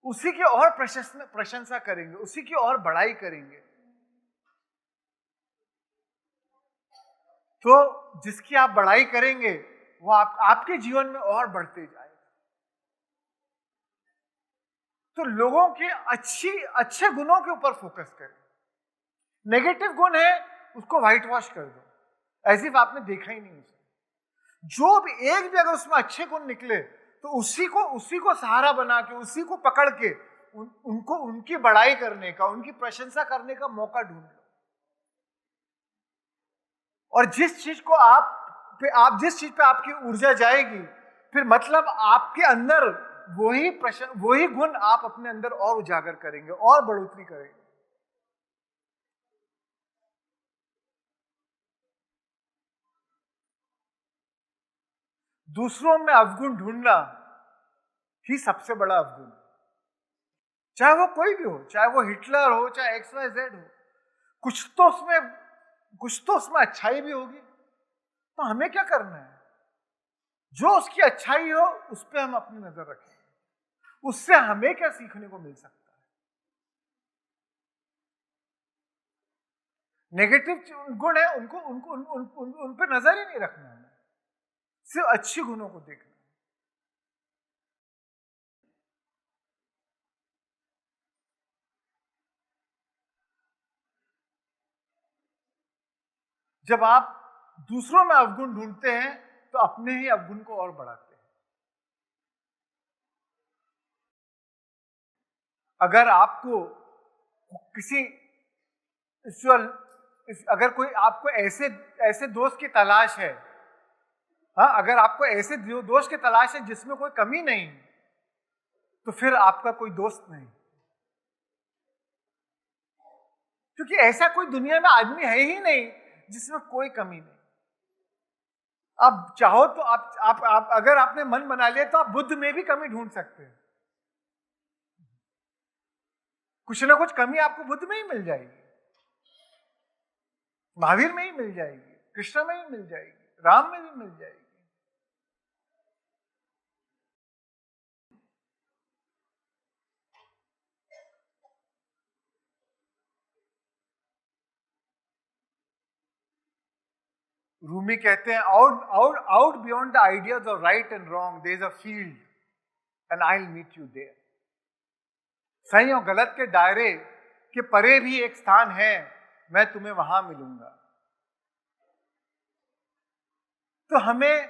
उसी की और प्रशंसा करेंगे, उसी की और बड़ाई करेंगे, तो जिसकी आप बड़ाई करेंगे वो आपके जीवन में और बढ़ते जाएगा। तो लोगों के अच्छे गुणों के ऊपर फोकस करें। नेगेटिव गुण है उसको व्हाइट वॉश कर दो, ऐसे ही आपने देखा ही नहीं उसे। जो भी एक भी अगर उसमें अच्छे गुण निकले तो उसी को सहारा बना के, उसी को पकड़ के उनको उनकी बड़ाई करने का, उनकी प्रशंसा करने का मौका ढूंढ लो। और जिस चीज पे आपकी ऊर्जा जाएगी, फिर मतलब आपके अंदर वही गुण आप अपने अंदर और उजागर करेंगे और बढ़ोतरी करेंगे। दूसरों में अवगुण ढूंढना ही सबसे बड़ा अवगुण, चाहे वो कोई भी हो, चाहे वो हिटलर हो, चाहे XYZ हो, कुछ तो उसमें अच्छाई भी होगी। तो हमें क्या करना है, जो उसकी अच्छाई हो उस पर हम अपनी नजर रखें, उससे हमें क्या सीखने को मिल सकता है। नेगेटिव गुण है उनको उन पे नजर ही नहीं रखना है। सिर्फ अच्छे गुणों को देखना। जब आप दूसरों में अवगुण ढूंढते हैं तो अपने ही अवगुण को और बढ़ाते हैं। अगर आपको किसी अगर कोई आपको ऐसे दोस्त की तलाश है, हाँ, अगर आपको ऐसे दोस्त की तलाश है जिसमें कोई कमी नहीं, तो फिर आपका कोई दोस्त नहीं, क्योंकि ऐसा कोई दुनिया में आदमी है ही नहीं जिसमें कोई कमी नहीं। आप चाहो तो आप अगर आपने मन बना लिया तो आप बुद्ध में भी कमी ढूंढ सकते हैं। कुछ ना कुछ कमी आपको बुद्ध में ही मिल जाएगी, महावीर में ही मिल जाएगी, कृष्ण में भी मिल जाएगी, राम में भी मिल जाएगी। रूमी कहते हैं out beyond the ideas of right and wrong there is a field and I will meet you there. सही और गलत के दायरे के परे भी एक स्थान है, मैं तुम्हें वहां मिलूंगा। तो हमें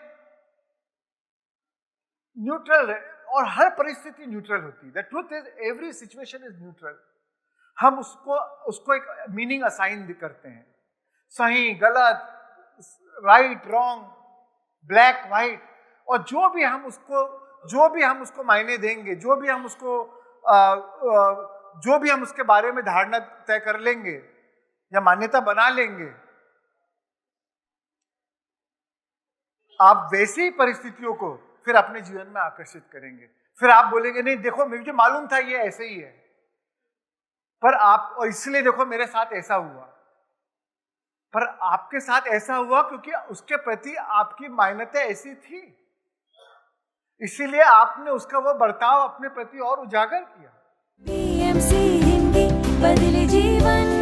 न्यूट्रल, और हर परिस्थिति न्यूट्रल होती है। The truth is every situation is neutral. हम उसको एक मीनिंग असाइन करते हैं, सही गलत, राइट रॉन्ग, ब्लैक व्हाइट, और जो भी हम उसको मायने देंगे, जो भी हम उसके बारे में धारणा तय कर लेंगे या मान्यता बना लेंगे, आप वैसी परिस्थितियों को फिर अपने जीवन में आकर्षित करेंगे। फिर आप बोलेंगे नहीं देखो मुझे मालूम था ये ऐसे ही है, पर और इसलिए देखो मेरे साथ ऐसा हुआ। पर आपके साथ ऐसा हुआ क्योंकि उसके प्रति आपकी मान्यता ऐसी थी, इसीलिए आपने उसका वो बर्ताव अपने प्रति और उजागर किया। BMC हिंदी बदले जीवन।